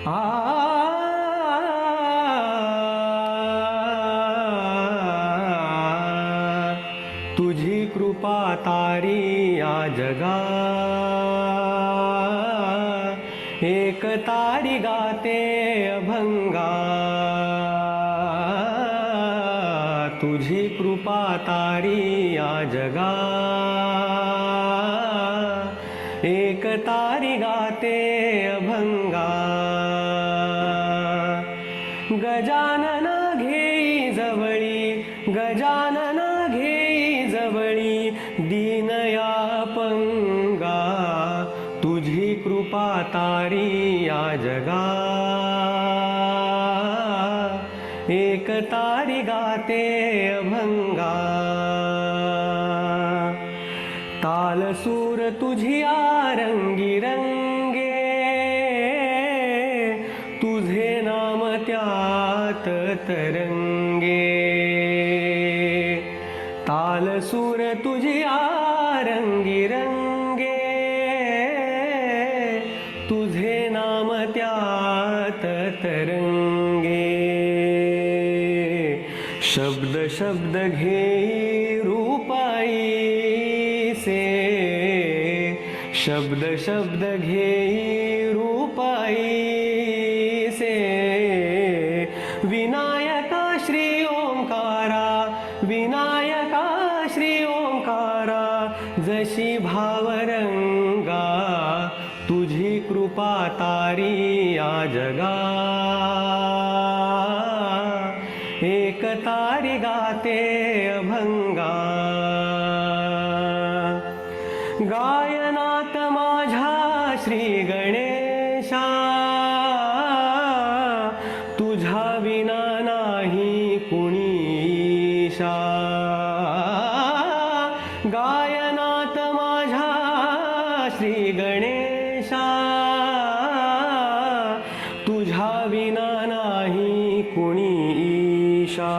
आ तुझी कृपा तारी या जगा, एक तारी गाते अभंगा. तुझी कृपा तारी या जगा, एक तारी गाते अभंगा. गजानना घेई जवळी, गजानना घेई जवळी, दीनया अपंगा. तुझी कृपा तारी या जगा, एक तारी गाते अभंगा. ताल सूर तुझी रंगी रंगे, तुझे नाम त्यात तरंगे. ताल सूर तुझी रंगी रंगे, तुझे नाम त्यात तरंगे. शब्द शब्द घेई रूपाई से, शब्द शब्द घेई रूपाई से. विनायका श्री ओंकारा, विनायका श्री ओंकारा. जशी भावरंगा, तुझी कृपा तारी या जगा, एक तारी गाते अभंगा. गायनात माझ्या श्री गणेशा, तुझ्या विना नाही कुणीशा. गायनात माझ्या श्री गणेशा, तुझ्या विना नाही कुणीशा.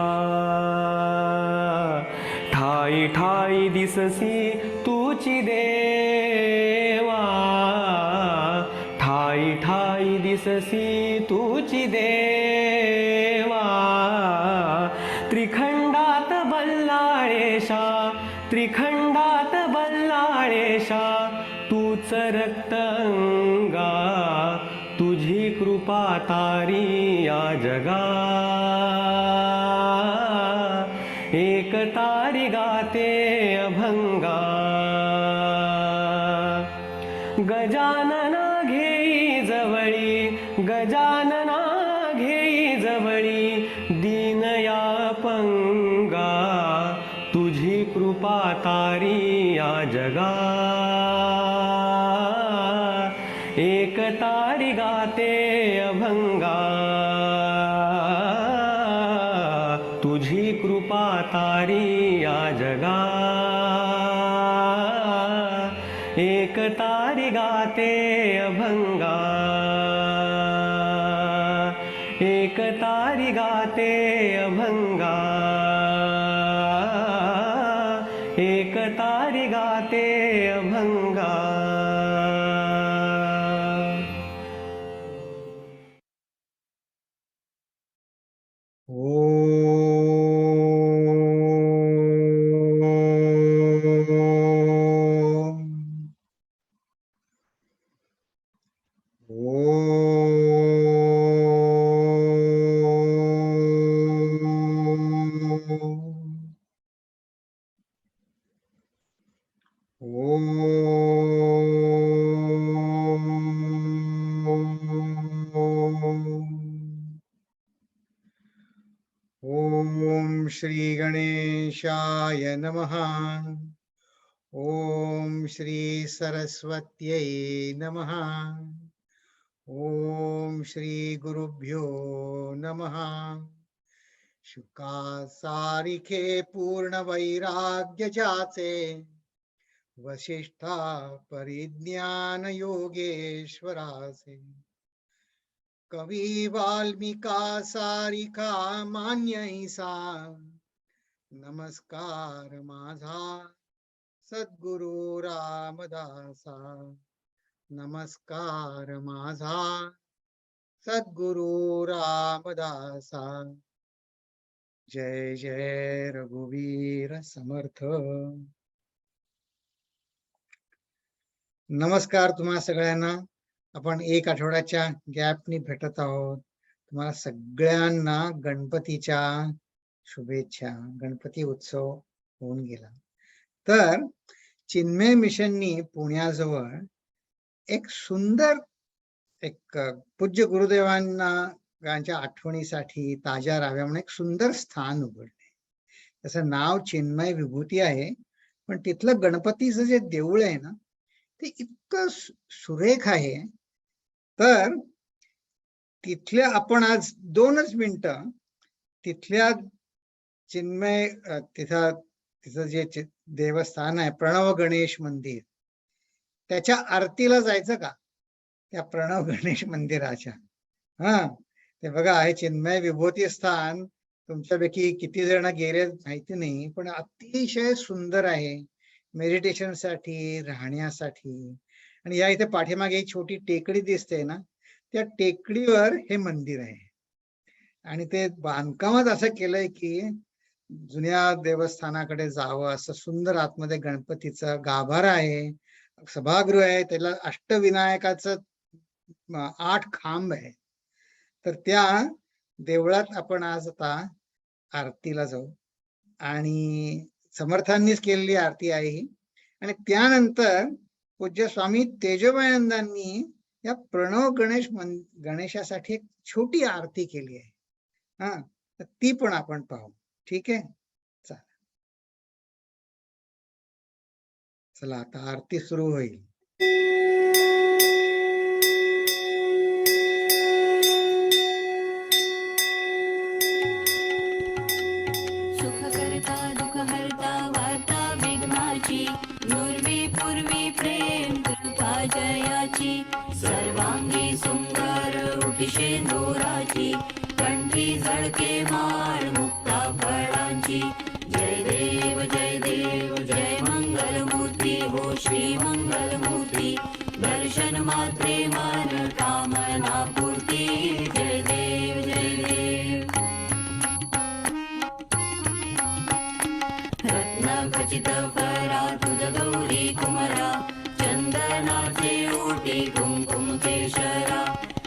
ठाई ठाई दिससी तुची देवा, ठाई ठाई दिससी तुची देवा. त्रिखंडात बल्लाळेशा, त्रिखंडात बल्लाळेशा. तूच रक्त अंगा, तुझी कृपा तारी या जगा, एक तारी गाते अभंगा. गजानना घेई जवळी, गजानना घेई जवळी, दीनया अपंगा. तुझी कृपा तारी या जगा, एक तारी गाते अभंगा. तुझी कृपा तारी या जगा, एक तारी गाते अभंगा. एक तारी गाते अभंगा, एक तारी गाते अभंगा. ओम श्री गणेशाय नमः. ओम श्री सरस्वत्यै नमः. ओम श्री गुरुभ्यो नमः. शुका सारिखे पूर्ण वैराग्य जाचे, वशिष्ठा परिज्ञान योगेश्वरासे. कवी वाल्मिका सारिका मान्यैसा, नमस्कार माझा सद्गुरु रामदासा. नमस्कार माझा सद्गुरु रामदासा. जय जय रघुवीर समर्थ. नमस्कार तुम्हा सगळ्यांना. आपण एक आठवड्याच्या गॅपनी भेटत आहोत. तुम्हाला सगळ्यांना गणपतीच्या शुभेच्छा. गणपती उत्सव होऊन गेला. तर चिन्मय मिशननी पुण्याजवळ एक सुंदर एक पूज्य गुरुदेवांना यांच्या आठवणीसाठी ताज्या राहाव्या म्हणून एक सुंदर स्थान उघडले. त्याचं नाव चिन्मय विभूती आहे. पण तिथलं गणपतीचं जे देऊळ आहे ना ते इतकं सुरेख आहे. तर तिथल्या आपण आज 2च मिनिटं तिथल्या चिन्मय तिथं जे देवस्थान आहे प्रणव गणेश मंदिर त्याच्या आरतीला जायचं का? त्या प्रणव गणेश मंदिराच्या ते बघा आहे चिन्मय विभूती स्थान. तुमच्यापैकी किती जण गेले माहिती नाही, पण अतिशय सुंदर आहे मेडिटेशन साठी, राहण्यासाठी. आणि या इथे पाठीमागे एक छोटी टेकडी दिसते ना, त्या टेकडीवर हे मंदिर आहे. आणि ते बांधकामात असं केलंय की जुन्या देवस्थानाकडे जावं असं सुंदर. आतमध्ये गणपतीचं गाभारा आहे, सभागृह आहे, त्याला अष्टविनायकाचं 8 खांब आहे. तर त्या देवळात आपण आज आता आरतीला जाऊ. आणि समर्थांनीच केलेली आरती आहे ही. आणि त्यानंतर पूज्य स्वामी तेजोमयानंदांनी या प्रणव गणेशासाठी एक छोटी आरती केली आहे. तर ती पण आपण पाहू. ठीक आहे, चला आता आरती सुरू होईल. जयाची सर्वांगी सुंदर उठिशे दोराची कंठी झळके माळ मुक्ता फळांची. जय देव जय मंगलमूर्ती हो श्री मंगलमूर्ती. दर्शन मात्रे मन कामना पूर्ती. जय देव रत्न खचित फरा तुझ गौरी कुमरा. चंदनाचे ओटी कुंकुम केशरा.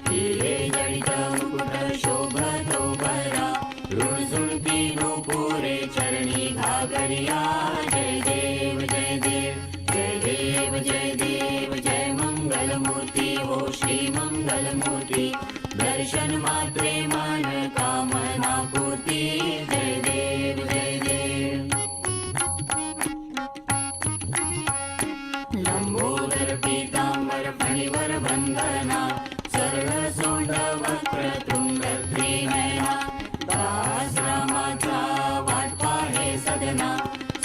हिरे जडित मुकुट शोभतो बरा. रुणझुणती नूपुरे चरणी घागरिया. जय देव जय मंगलमूर्ती हो श्री मंगलमूर्ती. दर्शन मात्रे मन कामना पूर्ती. जय देव लंबोदर पीतांबर फणीवर बंधना. सरळ सोंड वक्र तुंड त्रिनयना. दास रामाचा वाट पाहे सदना.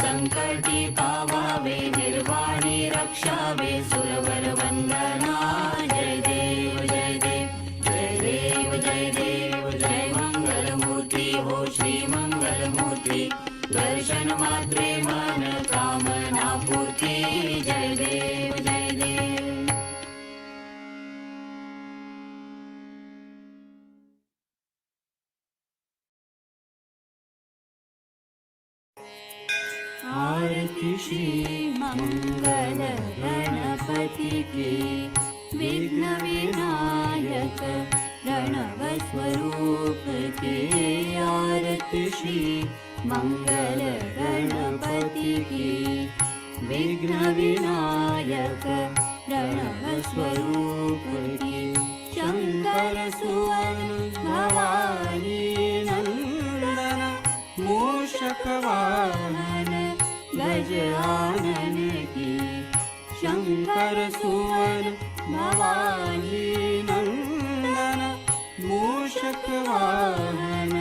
संकटी पावावे निर्वाणी रक्षावे सुरवर वंदना. जय देव जय मंगलमूर्ती हो श्री मंगलमूर्ती. दर्शन मात्रे मन कामना पूर्ती. जय देव आरती श्री मंगल गणपति की. विघ्न विनायक प्रणव स्वरूप की. आरती श्री मंगल गणपति की. विघ्न विनायक प्रणव स्वरूप की. शंकर सुवन भवानी नंदन. मूषक वाहन गजानन की. शंकर सुवन भवानी नंदन. मूषक वाहन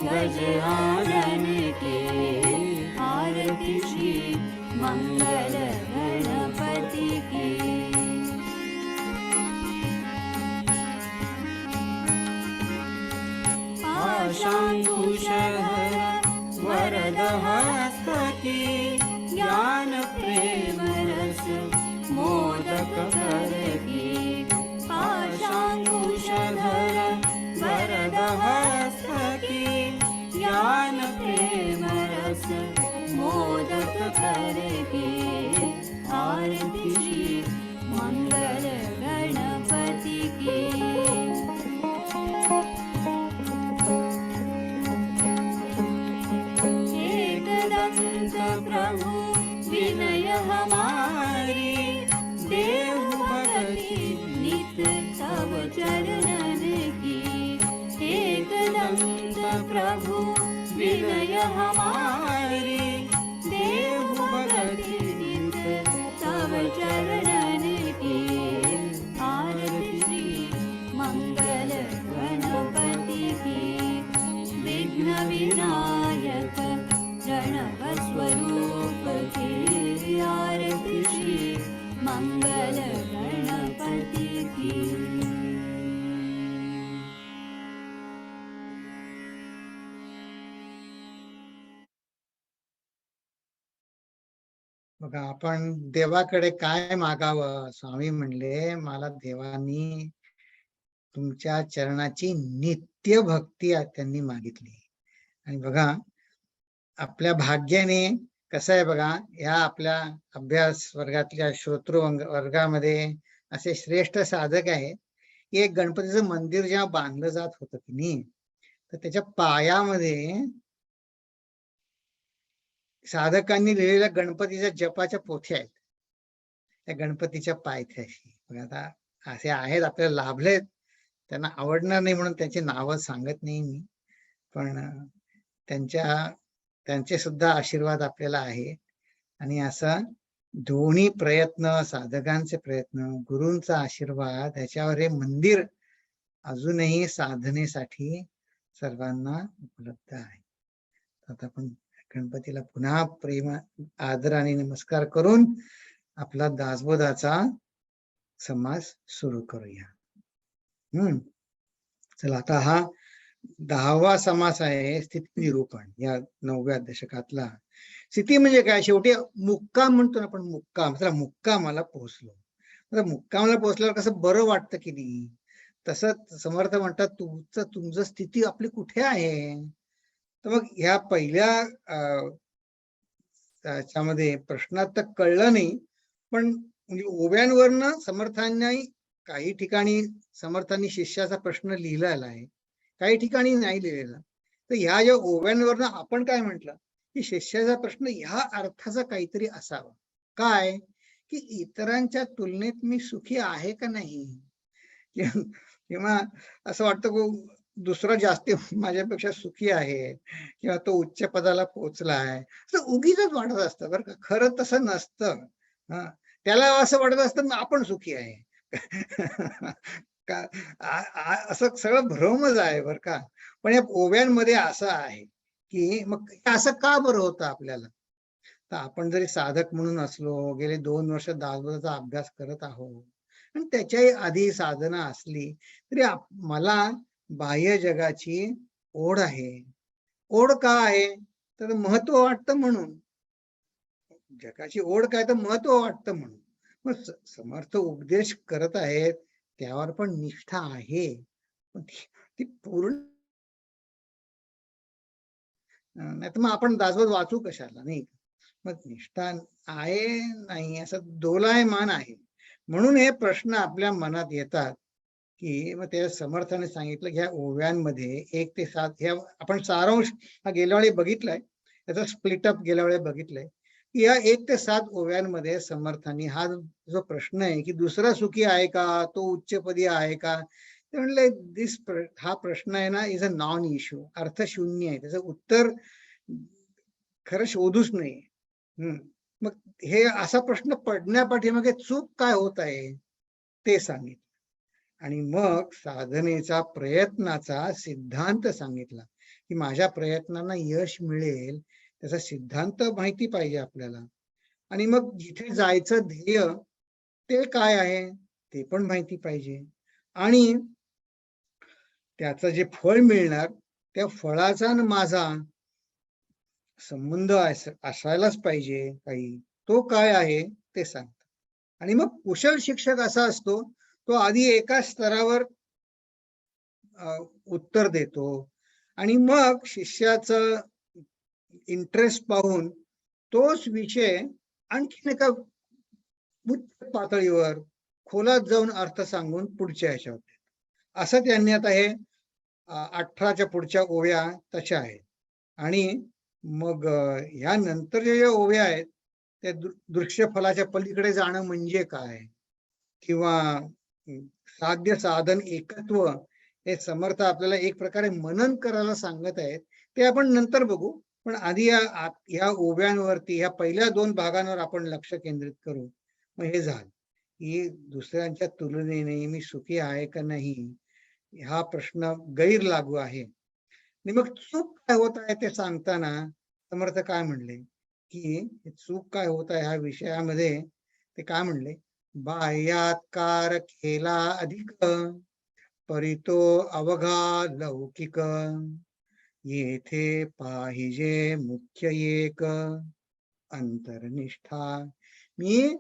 गजानन के. आरती श्री मंगल गणपति की. पाशांकुशधर वरद हस्त की. ज्ञान प्रेम रस मोदक कर की. पाशांकुशधर की आरती श्री मंगल गणपति की एकदंत प्रभु विनय हमारी देव भगति नित तव चरणन की एकदंत प्रभु विनय हमारी देव भगति नित तव चरणन की आरती श्री मंगल गणपति की विघ्न विनायक प्रणव स्वरूप की आरती श्री मंगल गणपति की बघा, आपण देवाकडे काय मागावं. स्वामी म्हणले, मला देवानी तुमच्या चरणाची नित्य भक्ती त्यांनी मागितली. आणि बघा, आपल्या भाग्याने कसं आहे बघा, या आपल्या अभ्यास वर्गातल्या श्रोतृ वर्गामध्ये असे श्रेष्ठ साधक आहेत की एक गणपतीचं मंदिर जेव्हा बांधलं जात होतं की नाही, तर त्याच्या पायामध्ये साधकांनी लिहिलेल्या गणपतीच्या जपाच्या पोथ्या आहेत. त्या गणपतीच्या पायथ्याशी आता असे आहेत, आपल्याला लाभलेत. त्यांना आवडणार नाही म्हणून त्यांची नावं सांगत नाही मी, पण त्यांचे सुद्धा आशीर्वाद आपल्याला आहे. आणि असा दोन्ही प्रयत्न, साधकांचे प्रयत्न, गुरूंचा आशीर्वाद, याच्यावर हे मंदिर अजूनही साधनेसाठी सर्वांना उपलब्ध आहे. आता आपण गणपतीला पुन्हा प्रेम, आदर आणि नमस्कार करून आपला दासबोधाचा समास सुरू करूया. चला, आता हा 10वा समास आहे, स्थिती निरूपण. या 9व्या दशकातला. स्थिती म्हणजे काय? शेवटी मुक्काम म्हणतो ना आपण, मुक्काम. चला, मुक्कामाला पोहोचलो. आता मुक्कामाला पोहोचल्यावर कसं बरं वाटतं की नाही, तसंच समर्थ म्हणतात, तुमचं स्थिती आपली कुठे आहे. तर मग ह्या पहिल्या त्याच्यामध्ये प्रश्नात तर कळलं नाही, पण म्हणजे ओव्यांवरनं समर्थांनी काही ठिकाणी समर्थांनी शिष्याचा प्रश्न लिहिलेला आहे, काही ठिकाणी नाही लिहिलेला. तर ह्या ज्या ओव्यांवरनं आपण काय म्हटलं की शिष्याचा प्रश्न ह्या अर्थाचा काहीतरी असावा. काय की इतरांच्या तुलनेत मी सुखी आहे का नाही, किंवा असं वाटतं की दुसरा जास्त माझ्यापेक्षा सुखी आहे किंवा तो उच्च पदाला पोहोचला आहे, असं उगीच वाटत असतं बरं का. खरं तसं नसतं. त्याला असं वाटत असतं आपण सुखी आहे का, असं सगळं भ्रमच आहे बरं का. पण या ओव्यांमध्ये असं आहे की मग असं का बरं होतं आपल्याला. तर आपण जरी साधक म्हणून असलो, गेले 2 वर्ष दासबोधाचा अभ्यास करत आहोत आणि त्याच्याही आधी साधना असली तरी मला बाह्य जगाची ओढ आहे. ओढ का आहे तर महत्व वाटतं म्हणून. जगाची ओढ काय तर महत्व वाटतं म्हणून. मग समर्थ उपदेश करत आहेत, त्यावर पण निष्ठा आहे, पण ती पूर्ण नाही तर मग आपण दासबोध वाचू कशाला, नाही. मग निष्ठा आहे नाही असं दोलायमान आहे. म्हणून हे प्रश्न आपल्या मनात येतात की मग त्या समर्थाने सांगितलं ह्या ओव्यांमध्ये 1 ते 7 ह्या आपण सारांश हा गेल्या वेळी बघितलाय, त्याचा स्प्लिटअप गेल्या वेळी बघितलंय की या 1 ते 7 ओव्यांमध्ये समर्थांनी हा जो प्रश्न आहे की दुसरा सुखी आहे का, तो उच्चपदी आहे का, ते म्हणले हा प्रश्न आहे ना इज अ नॉन इश्यू, अर्थशून्य आहे, त्याचं उत्तर खरं शोधूच नाही. मग हे असा प्रश्न पडण्यापाठीमागे चूक काय होत आहे ते सांगितलं. आणि मग साधनेचा प्रयत्नाचा सिद्धांत सांगितला की माझ्या प्रयत्नांना यश मिळेल त्याचा सिद्धांत माहिती पाहिजे आपल्याला. आणि मग जिथे जायचं ध्येय ते काय आहे ते पण माहिती पाहिजे. आणि त्याचं जे फळ मिळणार त्या फळाचा आणि माझा संबंध असायलाच पाहिजे काही, तो काय आहे ते सांगतात. आणि मग कुशल शिक्षक असा असतो, तो आधी एका स्तरावर उत्तर देतो आणि मग शिष्याचं इंटरेस्ट पाहून तोच विषय आणखीन एका उच्च पातळीवर खोलात जाऊन अर्थ सांगून पुढच्या ह्याच्यावर असं त्यांनी आता हे 18च्या पुढच्या ओव्या तशा आहेत. आणि मग ह्या नंतर ज्या ओव्या आहेत त्या दृश्य फलाच्या पलीकडे जाणं म्हणजे काय, किंवा साध्य साधन एकत्व हे समर्थ आपल्याला एक प्रकारे मनन करायला सांगत आहेत, ते आपण नंतर बघू. पण आधी या ओव्यांवरती, ह्या पहिल्या 2 भागांवर आपण लक्ष केंद्रित करू. मग हे झालं की दुसऱ्यांच्या तुलनेने मी सुखी आहे का नाही हा प्रश्न गैर लागू आहे. आणि मग चूक काय होत आहे ते सांगताना समर्थ काय म्हणले की चूक काय होत आहे ह्या विषयामध्ये, ते काय म्हणले, बाह्यात्कार केला अधिक परितो अवघा लौकिक, येथे पाहिजे मुख्य एक अंतरनिष्ठा. मी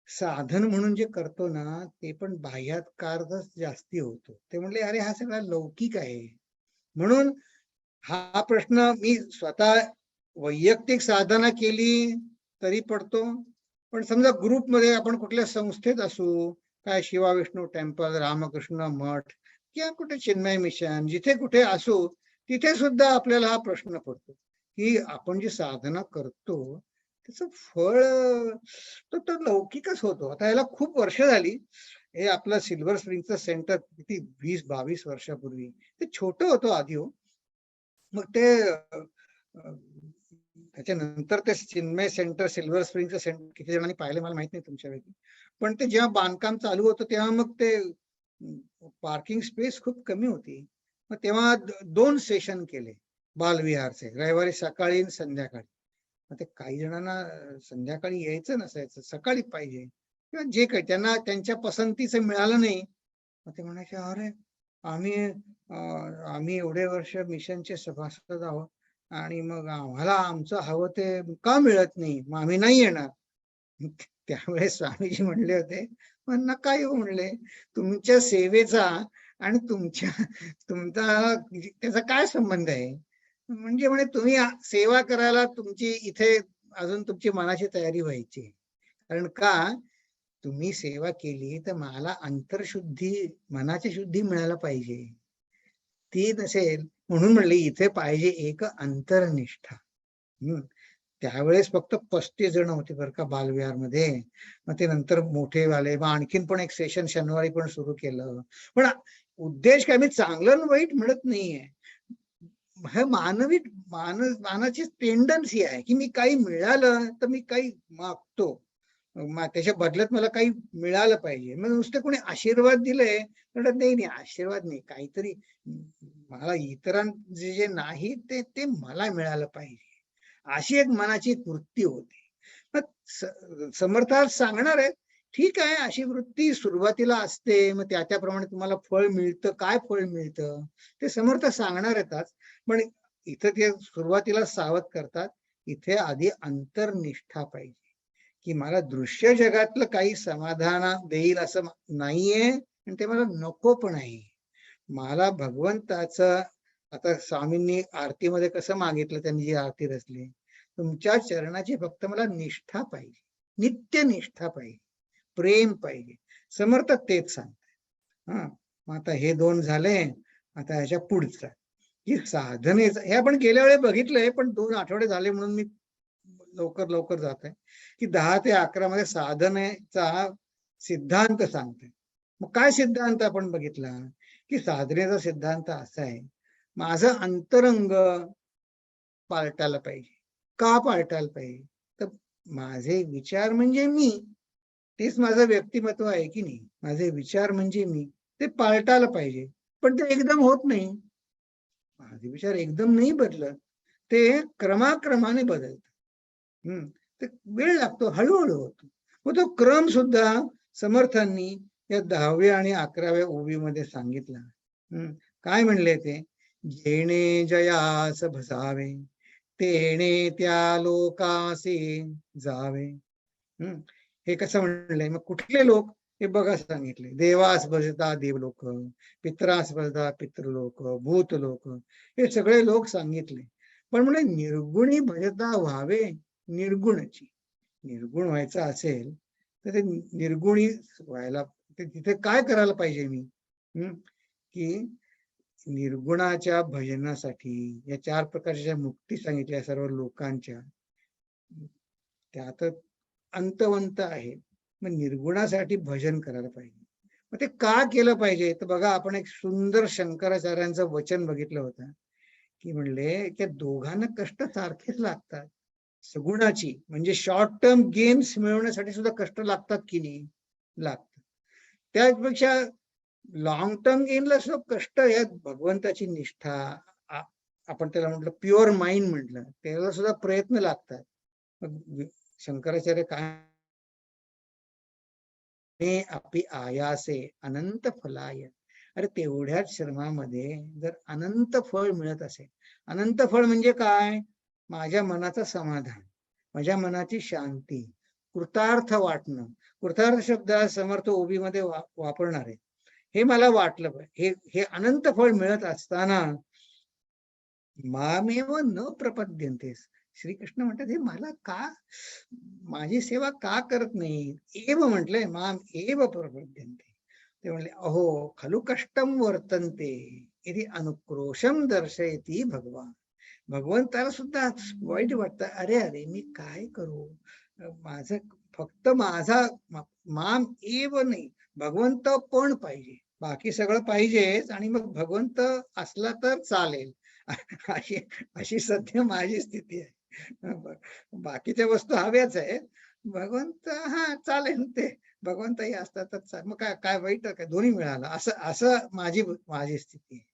साधन म्हणून जे करतो ना ते पण बाह्यात्कारच जास्ती होतो. ते म्हणले अरे हा सगळा लौकिक आहे. म्हणून हा प्रश्न मी स्वतः वैयक्तिक साधना केली तरी पडतो, पण समजा ग्रुपमध्ये आपण कुठल्या संस्थेत असू, काय शिवा विष्णू टेम्पल, रामकृष्ण मठ किंवा कुठे चिन्मय मिशन, जिथे कुठे असू तिथे सुद्धा आपल्याला हा प्रश्न पडतो की आपण जी साधना करतो त्याचं फळ तो लौकिकच होतो. आता याला खूप वर्ष झाली. हे आपलं सिल्वर स्प्रिंगचं सेंटर किती 20-22 वर्षापूर्वी ते छोटं होतं आधी हो. मग ते त्याच्यानंतर ते चिन्मय सेंटर, सिल्वर स्प्रिंगचं सेंटर किती जणांनी पाहिले मला माहित नाही तुमच्यापैकी, पण ते जेव्हा बांधकाम चालू होतं तेव्हा मग ते पार्किंग स्पेस खूप कमी होती. मग तेव्हा 2 सेशन केले बालविहारचे, रविवारी सकाळी आणि संध्याकाळी. मग ते काही जणांना संध्याकाळी यायचं नसायचं, सकाळी पाहिजे किंवा जे काही त्यांना त्यांच्या पसंतीचं मिळालं नाही, मग ते म्हणायचे अरे आम्ही एवढे वर्ष मिशनचे सभासद आहोत आणि मग आम्हाला आमचं हवं ते का मिळत नाही, मग आम्ही नाही येणार. त्यावेळेस स्वामीजी म्हणले होते, पण नका येऊ म्हणले, तुमच्या सेवेचा आणि तुमचा त्याचा काय संबंध आहे. म्हणजे म्हणे तुम्ही सेवा करायला तुमची इथे अजून तुमची मनाची तयारी व्हायची. कारण का तुम्ही सेवा केली तर मला अंतरशुद्धी, मनाची शुद्धी मिळायला पाहिजे, ती नसेल म्हणून म्हणले इथे पाहिजे एक अंतरनिष्ठा. त्यावेळेस फक्त 35 जण होते बरं का बालविहार मध्ये. मग ते नंतर मोठे झाले, मग आणखीन पण एक सेशन शनिवारी पण सुरू केलं. पण उद्देश काय, मी चांगलं वाईट म्हणत नाहीये, हे मानाची टेंडन्सी आहे की मी काही मिळालं तर मी काही मागतो, त्याच्या बदल्यात मला काही मिळालं पाहिजे. मग नुसते कोणी आशीर्वाद दिले तर नाही, आशीर्वाद नाही, काहीतरी मला इतरांचे जे नाही ते मला मिळालं पाहिजे, अशी एक मनाची वृत्ती होती. मग समर्थात सांगणार आहे ठीक आहे, अशी वृत्ती सुरुवातीला असते, मग त्याप्रमाणे तुम्हाला फळ मिळतं. काय फळ मिळतं ते समर्थ सांगणार येतात, पण इथं ते सुरुवातीला सावध करतात, इथे आधी अंतरनिष्ठा पाहिजे की मला दृश्य जगातलं काही समाधान देईल असं नाहीये आणि ते मला नको पण आहे. मला भगवंताचं, आता स्वामींनी आरतीमध्ये कसं मागितलं, त्यांनी जी आरती रचली, तुमच्या चरणाची फक्त मला निष्ठा पाहिजे, नित्य निष्ठा पाहिजे, प्रेम पाहिजे. समर्थ तेच सांगतात. मग आता हे 2 झाले. आता ह्याच्या पुढचा की साधनेचा, हे आपण गेल्या वेळी बघितलंय पण 2 आठवडे झाले म्हणून मी लवकर जात आहे की 10 ते 11 मध्ये साधनेचा सिद्धांत सांगते. मग काय सिद्धांत आपण बघितला की साधनेचा सिद्धांत असा आहे, माझं अंतरंग पालटायला पाहिजे. का पालटायला पाहिजे, तर माझे विचार म्हणजे मी, तेच माझं व्यक्तिमत्व आहे की नाही, माझे विचार म्हणजे मी, ते पालटायला पाहिजे. पण ते एकदम होत नाही, माझे विचार एकदम नाही बदलत, ते क्रमाक्रमाने बदलतात. ते वेळ लागतो, हळूहळू होतो. मग तो क्रम सुद्धा समर्थांनी या 10व्या आणि 11व्या ओवीमध्ये सांगितला. काय म्हणले ते, जेणे जयास भसावे तेणे त्या लोकासे जावे. हे कसं म्हणलंय, मग कुठले लोक हे बघा सांगितले, देवास भजता देवलोक, पितरास भजता पितृलोक, भूतलोक, हे सगळे लोक सांगितले. पण म्हणजे निर्गुणी भजता व्हावे निर्गुणची, निर्गुण व्हायचं असेल तर ते निर्गुणी व्हायला तिथे काय करायला पाहिजे मी? की निर्गुणाच्या भजनासाठी या 4 प्रकारच्या मुक्ती सांगितल्या सर्व लोकांच्या, त्यात अंतवंत आहे. मग निर्गुणासाठी भजन करायला पाहिजे. मग ते का केलं पाहिजे? तर बघा, आपण एक सुंदर शंकराचार्यांचं वचन बघितलं होतं की म्हणले त्या दोघांना कष्ट सारखेच लागतात. सगुणाची म्हणजे शॉर्ट टर्म गेम्स मिळवण्यासाठी सुद्धा कष्ट लागतात की नाही? लागतात. त्यापेक्षा लॉंग टर्म गेमला सुद्धा कष्ट, या भगवंताची निष्ठा, आपण त्याला म्हटलं प्युअर माइंड म्हटलं, त्याला सुद्धा प्रयत्न लागतात. मग शंकराचार्य काय, आपी आयासे अनंत फलाय. अरे तेवढ्याच श्रमामध्ये जर अनंत फळ मिळत असेल, अनंत फळ म्हणजे काय? माझ्या मनाचं समाधान, माझ्या मनाची शांती, कृतार्थ वाटणं. कृतार्थ शब्द समर्थ ओबी मध्ये वापरणार आहे. हे मला वाटलं पाहिजे. हे अनंत फळ मिळत असताना मामेव न प्रपद्यंतेस, श्रीकृष्ण म्हणतात हे मला का, माझी सेवा का करत नाही? एव म्हटलंय, माम एव प्रपद्यंते. ते म्हणले अहो खलु कष्टम वर्तन्ते इति अनुक्रोशम दर्शयती भगवान. भगवंताला सुद्धा वाईट वाटतं, अरे अरे मी काय करू, माझं फक्त माझा माम एव नाही, भगवंत पण पाहिजे, बाकी सगळं पाहिजेच आणि मग भगवंत असला तर चालेल. अशी सध्या माझी स्थिती आहे. बाकीच्या वस्तू हव्याच आहेत, भगवंत हा चालेल, ते भगवंतही असतात तर मग काय काय वाईट काय, दोन्ही मिळालं असं असं माझी स्थिती आहे.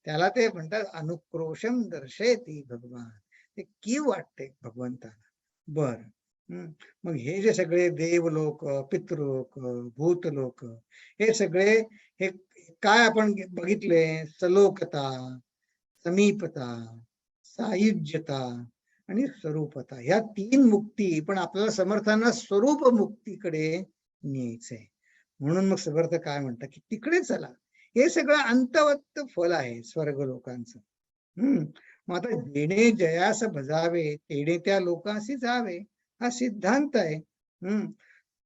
त्याला ते म्हणतात अनुक्रोशम दर्शयती भगवान. ते की वाटते भगवंताला. बर, मग हे जे सगळे देवलोक, पितृलोक, भूतलोक, हे सगळे हे काय आपण बघितले? सलोकता, समीपता, सायुज्यता आणि स्वरूपता, ह्या 3 मुक्ती. पण आपल्याला समर्थांना स्वरूप मुक्तीकडे न्यायचंय. म्हणून मग समर्थ काय म्हणतात की तिकडे चला, हे सगळं अंतवत फल आहे स्वर्ग लोकांचं. मग आता जेणे जयास भजावे तेणे त्या लोकांशी जावे, हा सिद्धांत आहे.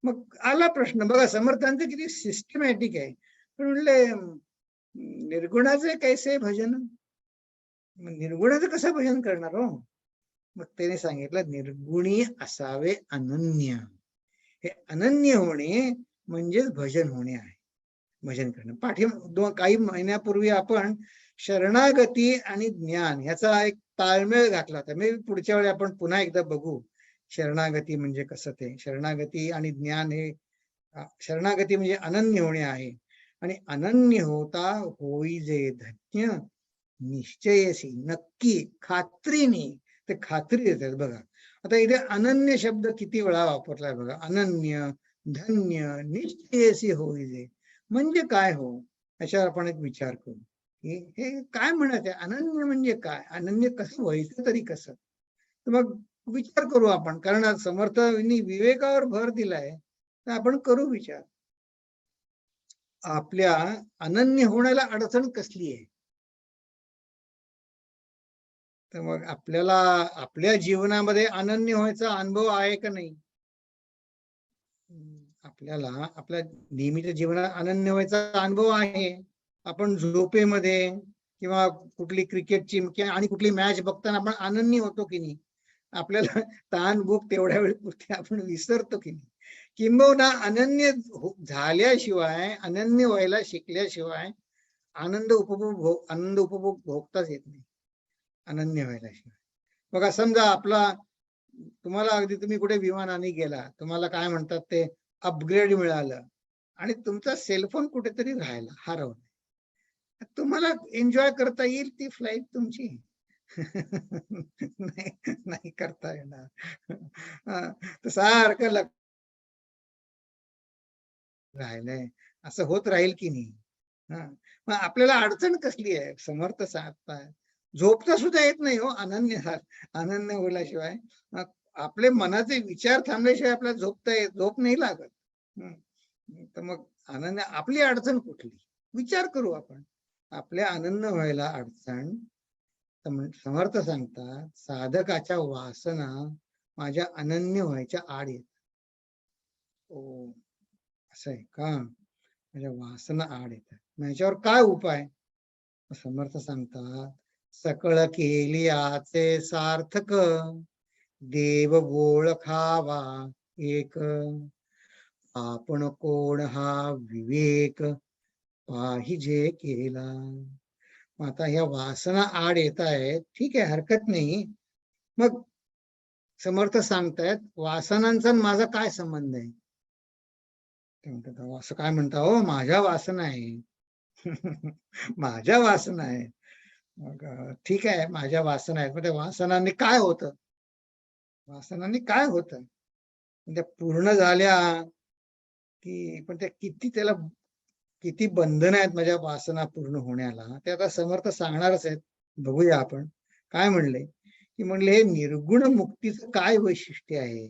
मग आला प्रश्न, बघा समर्थांचं किती सिस्टमॅटिक आहे. पण म्हणले निर्गुणाचे कैसे भजन, निर्गुणाचं कसं भजन करणार हो? मग त्याने सांगितलं निर्गुणी असावे अनन्य. हे अनन्य होणे म्हणजेच भजन होणे आहे. भजन करणं. काही महिन्यापूर्वी आपण शरणागती आणि ज्ञान ह्याचा एक ताळमेळ घातला होता. मी पुढच्या वेळी आपण पुन्हा एकदा बघू शरणागती म्हणजे कसं ते. शरणागती आणि ज्ञान हे, शरणागती म्हणजे अनन्य होणे आहे. आणि अनन्य होता होई जे धन्य निश्चयसी, नक्की खात्रीने, ते खात्री देतात. बघा आता इथे अनन्य शब्द किती वेळा वापरलाय बघा. अनन्य, धन्य, निश्चयसी होई जे म्हणजे काय हो? याच्यावर आपण एक विचार करू. हे काय म्हणत आहे? अनन्य म्हणजे काय? अनन्य कसं व्हायचं तरी कसं? तर मग विचार करू आपण, कारण समर्थांनी विवेकावर भर दिलाय, तर आपण करू विचार. आपल्या अनन्य होण्याला अडचण कसली आहे? तर मग आपल्याला आपल्या जीवनामध्ये अनन्य व्हायचा अनुभव आहे का नाही? आपल्याला आपल्या नेहमीच्या जीवनात अनन्य व्हायचा अनुभव आहे. आपण झोपेमध्ये किंवा कुठली क्रिकेटची आणि कुठली मॅच बघताना आपण अनन्य होतो की नाही? आपल्याला ताण भूक तेवढ्या वेळेपुरती आपण विसरतो की नाही? किंबहुना अनन्य झाल्याशिवाय, अनन्य व्हायला शिकल्याशिवाय आनंद उपभोग भोगताच येत नाही, अनन्य व्हायला शिवाय. बघा समजा आपला, तुम्हाला अगदी तुम्ही कुठे विमानाने गेला, तुम्हाला काय म्हणतात ते अपग्रेड मिळालं आणि तुमचा सेलफोन कुठेतरी राहिला, हरवला, तुम्हाला एन्जॉय करता येईल ती फ्लाईट तुमची? नाही करता येणार. सारखं राहिलंय असं होत राहील की नाही? मग आपल्याला अडचण कसली आहे? समर्थ सांगताय झोपता सुद्धा येत नाही हो अनन्य होल्याशिवाय. आपले मनाचे विचार थांबल्याशिवाय आपल्याला झोप नाही लागत. तर मग अनन्य आपली अडचण कुठली? विचार करू आपण. आपल्या अनन्य व्हायला अडचण, समर्थ सांगतात साधकाच्या वासना माझ्या अनन्य व्हायच्या आड येतात. ओ असं आहे का? म्हणजे वासना आड येतात. मग ह्याच्यावर काय उपाय? समर्थ सांगतात, सकळ केली आचे सार्थक, देव ओळखावा एक, आपण कोण हा विवेक पाहिजे केला. मग आता ह्या वासना आड येत आहेत, ठीक आहे, हरकत नाही. मग समर्थ सांगतायत वासनांचा आणि माझा काय संबंध आहे? ते म्हणतात "अहो, असं काय म्हणता हो, माझ्या वासना आहे." माझ्या वासना आहे. मग ठीक आहे, माझ्या वासना आहेत. मग त्या वासनांनी काय होतं? वासनांनी काय होतं? त्या पूर्ण झाल्या की पण त्या किती त्याला किती बंधन आहेत माझ्या वासना पूर्ण होण्याला, ते आता समर्थ सांगणारच आहेत. बघूया आपण. काय म्हणले? की म्हणले हे निर्गुण मुक्तीचं काय वैशिष्ट्य आहे?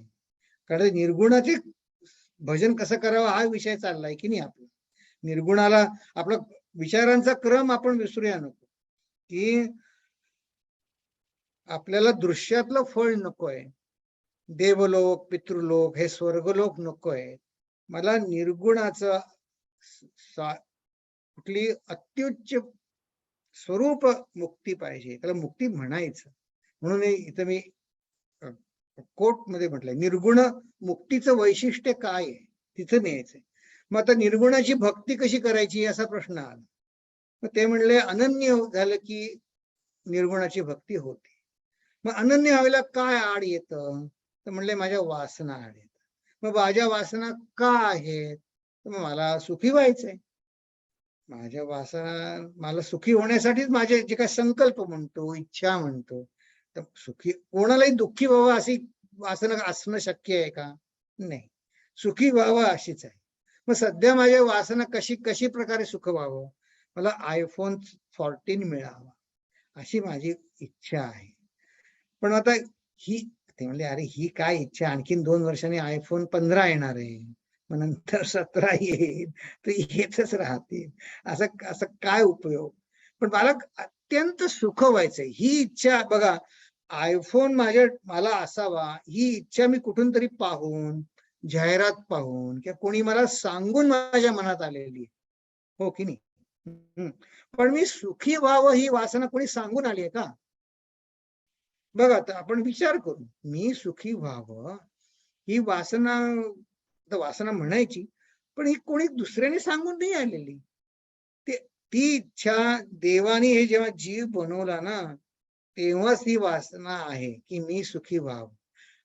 कारण निर्गुणाचे भजन कसं करावं हा विषय चाललाय की नाही आपला. निर्गुणाला आपला विचारांचा क्रम आपण विसरूया नको, की आपल्याला दृश्यातलं फळ नकोय. देवलोक, पितृलोक, हे स्वर्गलोक नकोय. मला निर्गुणाचं कुठली अत्युच्च स्वरूप मुक्ती पाहिजे. त्याला मुक्ती म्हणायचं. म्हणून इथं मी कोट मध्ये म्हटलंय, निर्गुण मुक्तीचं वैशिष्ट्य काय आहे तिथं न्यायचंय. मग आता निर्गुणाची भक्ती कशी करायची असा प्रश्न आला. मग ते म्हणले अनन्य झालं की निर्गुणाची भक्ती होते. मग अनन्य व्हायला काय आड येतं? तर म्हणले माझ्या वासना आड येतात. मग माझ्या वासना का आहेत? तर मग मला सुखी व्हायचंय. माझ्या वासना मला सुखी होण्यासाठीच माझे जे काही संकल्प म्हणतो, इच्छा म्हणतो, तर सुखी कोणालाही दुःखी व्हावं अशी वासना असणं शक्य आहे का? नाही. सुखी व्हावं अशीच आहे. मग सध्या माझ्या वासना कशी कशी प्रकारे सुख व्हावं? मला iPhone 14 मिळावा अशी माझी इच्छा आहे. पण आता ही ते म्हणले अरे ही काय इच्छा, आणखीन 2 वर्षांनी iPhone 15 येणार आहे. मग नंतर 17 येईल, तर येतच राहतील. असं असं काय उपयोग? पण मला अत्यंत सुख व्हायचंय ही इच्छा बघा. आयफोन मला असावा ही इच्छा मी कुठून तरी पाहून, जाहिरात पाहून किंवा कोणी मला सांगून माझ्या मनात आलेली, हो की नाही? पण मी सुखी व्हावं ही वासना कोणी सांगून आली आहे का? बघा आता आपण विचार करू. मी सुखी व्हावं ही वासना, वासना म्हणायची, पण ही कोणी दुसऱ्याने सांगून नाही आलेली. ती इच्छा देवाने हे जेव्हा जीव बनवला ना, तेव्हाच ही वासना आहे की मी सुखी व्हावं.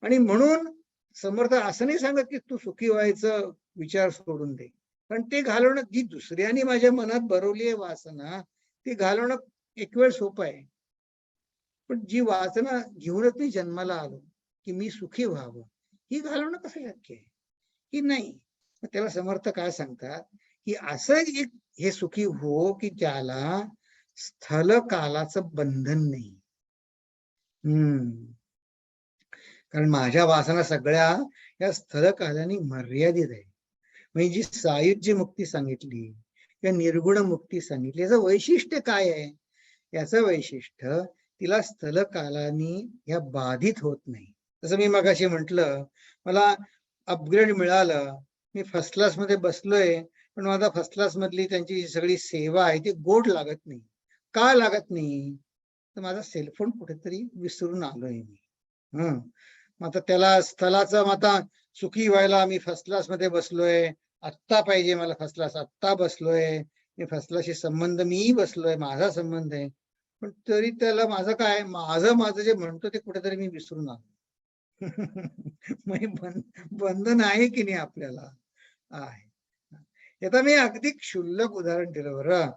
आणि म्हणून समर्थ असं नाही सांगत की तू सुखी व्हायचं विचार सोडून दे. पण ते घालवणं जी दुसऱ्याने माझ्या मनात भरवली आहे वासना, ती घालवणं एक वेळ सोपं आहे. पण जी वासना घेऊनच मी जन्माला आलो की मी सुखी व्हावं, ही घालवणं कसं शक्य आहे? की नाही. त्याला समर्थ काय सांगतात की असं एक हे सुखी हो की ज्याला स्थल कालाचं बंधन नाही. कारण माझ्या वासना सगळ्या या स्थल कालाने मर्यादित आहे. म्हणजे जी सायुज्य मुक्ती सांगितली या निर्गुण मुक्ती सांगितली, याचं वैशिष्ट्य काय आहे? याचं वैशिष्ट्य तिला स्थल कालानी या बाधित होत नाही. जसं मी मगाशी म्हंटल, मला अपग्रेड मिळालं, मी फर्स्ट क्लास मध्ये बसलोय, पण माझा फर्स्ट क्लास मधली त्यांची सगळी सेवा आहे ती गोड लागत नाही. का लागत नाही? तर माझा सेलफोन कुठेतरी विसरून आलोय मी. आता त्याला स्थलाचं आता सुखी व्हायला मी फर्स्ट क्लास मध्ये बसलोय, आत्ता पाहिजे मला फर्स्ट क्लास, आत्ता बसलोय मी फर्स्ट क्लासशी संबंध, मी बसलोय, माझा संबंध आहे. पण तरी त्याला माझं काय, माझं जे म्हणतो ते कुठेतरी मी विसरून आलो. बंधन आहे की नाही आपल्याला? आहे. आता मी अगदी क्षुल्लक उदाहरण दिलं बरं.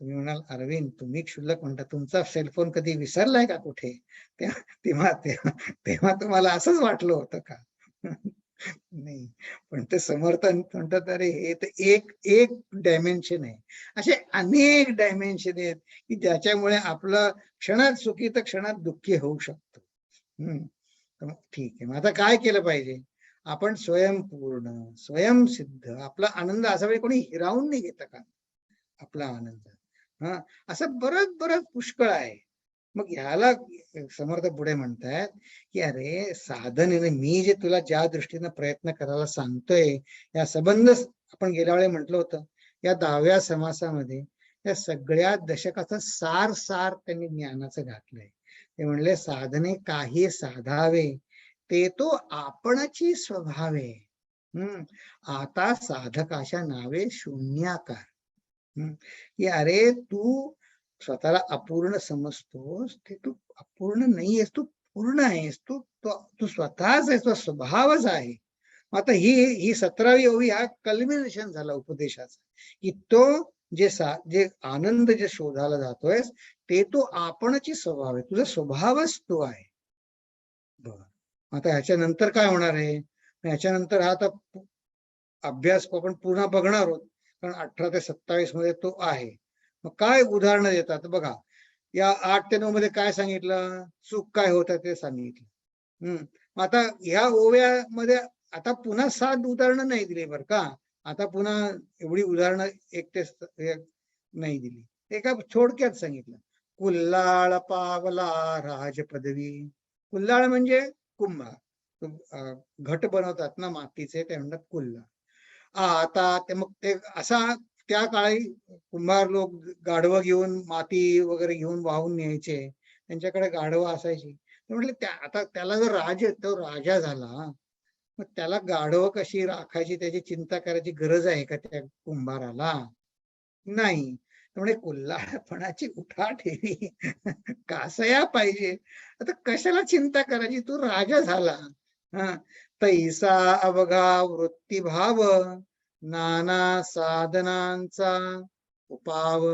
तुम्ही म्हणाल अरविंद तुम्ही क्षुल्लक म्हणता, तुमचा सेलफोन कधी विसरलाय का कुठे? तेव्हा तेव्हा तेव्हा तुम्हाला असंच वाटलं होतं का? नाही. पण ते समर्थन म्हणतात अरे हे तर एक एक डायमेन्शन आहे. असे अनेक डायमेन्शन आहेत की ज्याच्यामुळे आपलं क्षणात सुखी तर क्षणात दुःखी होऊ शकतो. ठीक आहे. मग आता काय केलं पाहिजे? आपण स्वयंपूर्ण, स्वयंसिद्ध आपला आनंद असा वेळी कोणी हिरावून नाही घेतं का आपला आनंद? असं बरंच पुष्कळ आहे. मग ह्याला समर्थ पुढे म्हणतायत की अरे साधन आहे ना, मी जे तुला ज्या दृष्टीनं प्रयत्न करायला सांगतोय, या संबंध आपण गेल्या वेळी म्हटलं होतं, या 10व्या समासामध्ये या सगळ्या दशकाचं सार सार त्यांनी ज्ञानाचं घातलंय. ते म्हणले साधने काही साधावे ते तो आपणची स्वभावे. आता साधकाच्या नावे शून्याकार. की अरे तू स्वतःला अपूर्ण समजतोस, ते तू अपूर्ण नाहीयेस, तू पूर्ण आहेस. तू स्वतःच आहेस, तो स्वभावच आहे. आता ही 17वी ओवी हा कल्मिनेशन झाला उपदेशाचा, की तो जे आनंद जे शोधायला जातोयस ते तो आपणची स्वभाव आहे, तुझा स्वभावच तो आहे. बर, आता ह्याच्यानंतर काय होणार आहे? ह्याच्यानंतर हा आता अभ्यास आपण पुन्हा बघणार आहोत, कारण 18 ते 27 मध्ये तो आहे. मग काय उदाहरणं देतात बघा. या 8 ते 9 मध्ये काय सांगितलं? सुख काय होतं ते सांगितलं. आता ह्या ओव्यामध्ये आता पुन्हा 7 उदाहरणं नाही दिली बरं का. आता पुन्हा एवढी उदाहरणं 1 ते नाही दिली. एका थोडक्यात सांगितलं. कुल्हाळ पावला राज पदवी. कुल्हाळ म्हणजे कुंभार, घट बनवतात ना मातीचे, ते म्हणतात कुल्हाळ. आता ते मग ते असा त्या काळी कुंभार लोक गाढवं घेऊन माती वगैरे घेऊन वाहून न्यायचे, त्यांच्याकडे गाढवं असायची. ते म्हटले आता त्याला जर तो राजा झाला, मग त्याला गाढवं कशी राखायची त्याची चिंता करायची गरज आहे का त्या कुंभाराला? नाही. त्यामुळे कुल्हाडपणाची उठाठेवी कासया पाहिजे. आता कशाला चिंता करायची, तू राजा झाला. तैसा अवघा वृत्तीभाव नाना साधनांचा उपाव.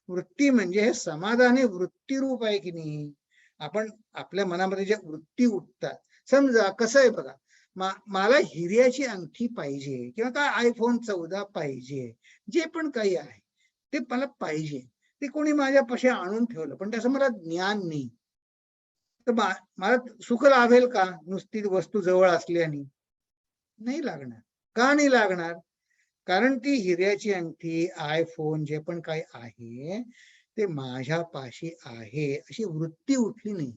वृत्ती म्हणजे हे समाधानी वृत्तीरूप आहे की नाही. आपण आपल्या मनामध्ये ज्या वृत्ती उठतात, समजा कसं आहे बघा, मला हिऱ्याची अंगठी पाहिजे किंवा काय आयफोन 14 पाहिजे, जे पण काही आहे ते मला पाहिजे, ते कोणी माझ्यापाशी आणून ठेवलं, पण त्याचं मला ज्ञान नाही. तर मला सुख लाभेल का नुसती वस्तू जवळ असल्याने? नाही लागणार. का नाही लागणार? कारण ती हिऱ्याची अंगठी, आयफोन जे पण काही आहे ते माझ्यापाशी आहे अशी वृत्ती उठली नाही.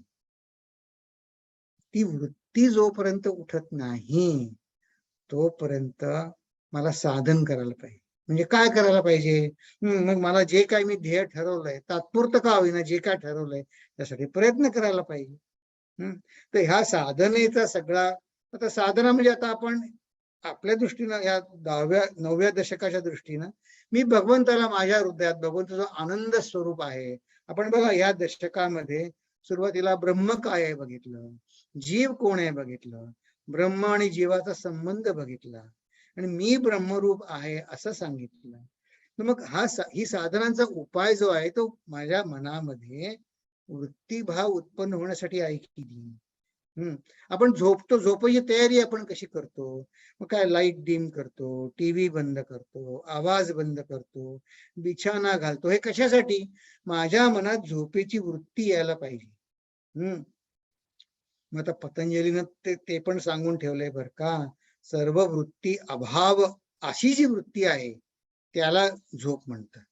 ती वृत्ती जोपर्यंत उठत नाही तोपर्यंत मला साधन करायला पाहिजे. म्हणजे काय करायला पाहिजे? मग मला जे काही मी ध्येय ठरवलंय, तात्पुरतं का होईना जे काय ठरवलंय त्यासाठी प्रयत्न करायला पाहिजे. तर ह्या साधनेचा सगळा, आता साधना म्हणजे आता आपण आपल्या दृष्टीनं या 9व्या दशकाच्या दृष्टीनं मी भगवंताला माझ्या हृदयात, भगवंताचं आनंद स्वरूप आहे. आपण बघा या दशकामध्ये सुरुवातीला ब्रह्म काय आहे बघितलं, जीव कोण आहे बघितलं, ब्रह्म आणि जीवाचा संबंध बघितला, आणि मी ब्रह्मरूप आहे असं सांगितलं. तर मग ही साधनांचा उपाय जो आहे तो माझ्या मनामध्ये वृत्तीभाव उत्पन्न होण्यासाठी ऐकली. आपण झोपायची तयारी आपण कशी करतो? मग काय लाईट डिम करतो, टीव्ही बंद करतो, आवाज बंद करतो, बिछाना घालतो. हे कशासाठी? माझ्या मनात झोपेची वृत्ती यायला पाहिजे. मग आता पतंजलीनं ते पण सांगून ठेवलंय बर का, सर्व वृत्ती अभाव अशी जी वृत्ती आहे त्याला झोप म्हणतात.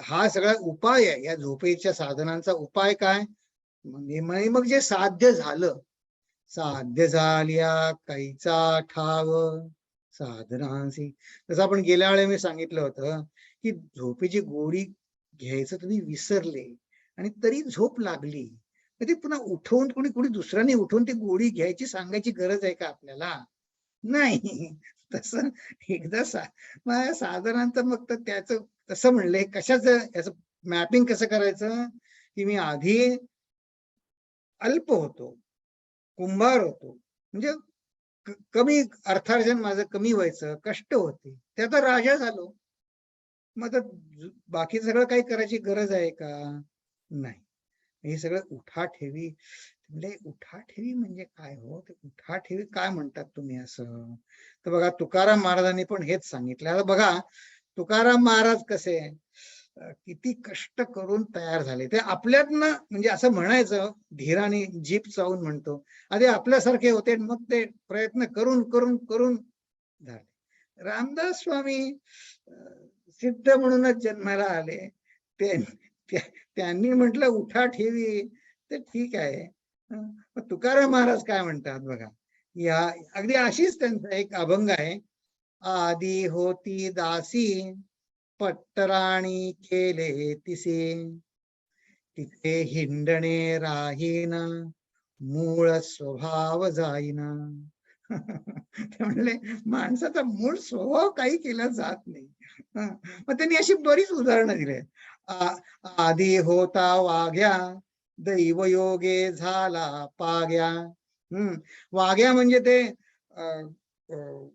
हा सगळा उपाय आहे. या झोपेच्या साधनांचा उपाय काय? मग जे साध्य झालं, साध्य झाल्या कैचा ठाव साधनांसी. जसं आपण गेल्या वेळी मी सांगितलं होतं की झोपेची गोळी घ्यायचं तुम्ही विसरले आणि तरी झोप लागली, तर ती पुन्हा उठवून कोणी दुसऱ्याने उठवून ती गोळी घ्यायची सांगायची गरज आहे का आपल्याला? नाही. तसं एकदा साधारणतः मग तर त्याचं तसं म्हणलंय. कशाचं याचं मॅपिंग कसं करायचं? की मी आधी अल्प होतो, कुंभार होतो, म्हणजे कमी अर्थार्जन माझं कमी व्हायचं, कष्ट होते, ते आता राजा झालो. मग बाकी सगळं काही करायची गरज आहे का? नाही. हे सगळं उठाठेवी. म्हणजे उठाठेवी म्हणजे काय हो? ते उठाठेवी काय म्हणतात तुम्ही असं? तर बघा तुकाराम महाराजांनी पण हेच सांगितलं. आता बघा तुकाराम महाराज कसे किती कष्ट करून तयार झाले. ते आपल्यातनं म्हणजे असं म्हणायचं धीराने जीप चावून म्हणतो, आधी आपल्यासारखे होते, मग ते प्रयत्न करून करून करून झाले. रामदास स्वामी सिद्ध म्हणूनच जन्माला आले. त्यांनी म्हटलं उठा ठेवी, ते ठीक आहे. मग तुकाराम महाराज काय म्हणतात बघा, या अगदी अशीच त्यांचा एक अभंग आहे. आधी होती दासी पट्टराणी केले तिसे, तिथे हिंडणे राहीना मूळ स्वभाव जाईना. ते म्हणले माणसाचा मूळ स्वभाव काही केला जात नाही. मग त्यांनी अशी बरीच उदाहरणं दिली. आधी होता वाघ्या दैवयोगे झाला पाग्या. वाघ्या म्हणजे ते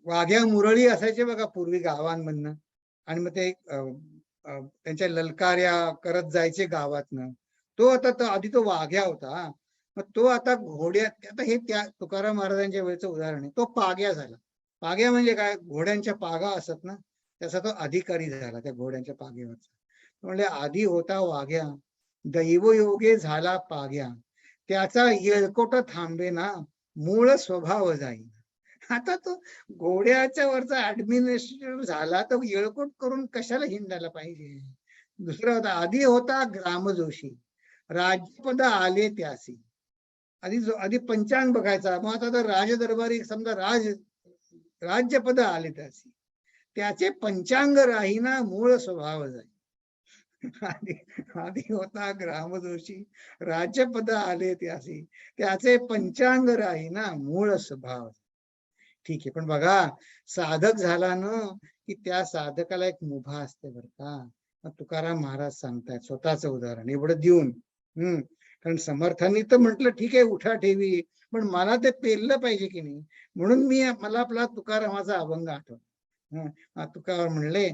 वाघ्या मुरळी असायचे बघा पूर्वी गावांमधनं, आणि मग ते त्यांच्या ललकार्या करत जायचे गावातनं. तो आता आधी तो वाघ्या होता. मग तो आता घोड्यात, आता हे त्या तुकाराम महाराजांच्या वेळेचं उदाहरण आहे. तो पाग्या झाला. पाग्या म्हणजे काय, घोड्यांच्या पागा असत ना, त्याचा तो अधिकारी झाला त्या घोड्यांच्या पाग्यावरचा. म्हणजे आधी होता वाघ्या दैवयोगे झाला पाग्या, त्याचा येळकोट थांबे ना मूळ स्वभाव जाईन. आता तो घोड्याच्या वरचा ऍडमिनिस्ट्रेटर झाला तर येळकोट करून कशाला हिंडायला पाहिजे. दुसरा होता आधी होता ग्रामजोशी राजपद आले त्यासी. आधी पंचांग बघायचा, मग आता तर राजदरबारी समजा राज्यपद आले त्यासी, त्याचे पंचांग राहीना मूळ स्वभाव जाई. आधी होता ग्रामजोशी राज्यपद आले त्यासी, त्याचे पंचांग राहीना मूळ स्वभाव. ठीक आहे, पण बघा साधक झाला ना की त्या साधकाला एक मुभा असते बरं का. मग तुकाराम महाराज सांगतायत स्वतःच उदाहरण एवढं देऊन. कारण समर्थांनी तर म्हटलं ठीक आहे उठा ठेवी, पण मला ते पेललं पाहिजे की नाही, म्हणून मला आपला तुकारामाचा अभंग आठवला. तुकाराम म्हणले,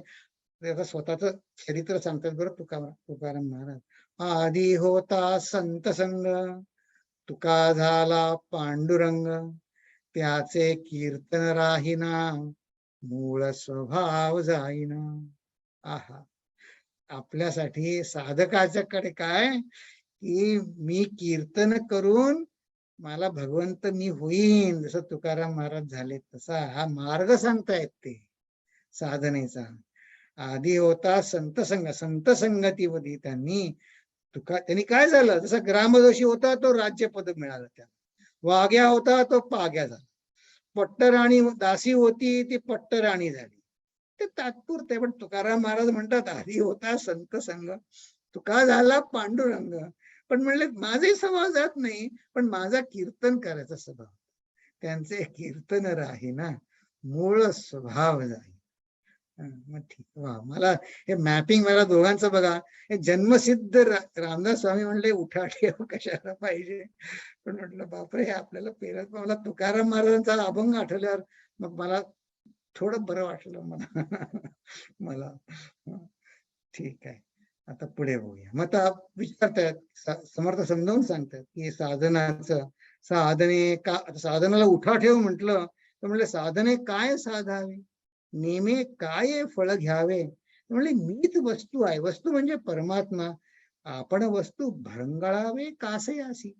त्याचं स्वतःच चरित्र सांगतात बरं तुकाराम महाराज. आधी होता संत संग तुका झाला पांडुरंग, त्याचे कीर्तन राहीना मूळ स्वभाव जाईना. आहा, आपल्यासाठी साधकाच्याकडे काय की मी कीर्तन करून मला भगवंत मी होईन, जसं तुकाराम महाराज झाले तसा हा मार्ग सांगतायत ते साधनेचा. आधी होता संत संग, संत संगतीमध्ये त्यांनी काय झालं, जसा ग्रामदोषी होता तो राज्यपद मिळालं त्याला, वाघ्या होता तो पाग्या झाला, पट्टराणी दासी होती ती पट्टराणी झाली. ते तात्पुरते. पण तुकाराम महाराज म्हणतात आधी होता संत संग तुका झाला पांडुरंग. पण म्हणले माझे स्वभाव जात नाही, पण माझा कीर्तन करायचा स्वभाव, त्यांचे कीर्तन राहीना मूळ स्वभाव जाई. मग ठीक. वा, मला हे मॅपिंग मला दोघांचं बघा, हे जन्मसिद्ध रामदास स्वामी म्हणले उठा ठेव कशाला पाहिजे, पण म्हटलं बापरे हे आपल्याला पेरत. मला तुकाराम महाराजांचा अभंग आठवल्यावर मग मला थोडं बरं वाटलं मला. ठीक आहे, आता पुढे बघूया. मग आता विचारतायत समर्थ समजावून सांगतात की साधनाला उठा ठेव म्हटलं तर म्हणले साधने काय साधावे, नेमे काय फळ घ्यावे. म्हणले मीच वस्तू आहे, वस्तू म्हणजे परमात्मा, आपण वस्तू भरंगळावे कासे आसी.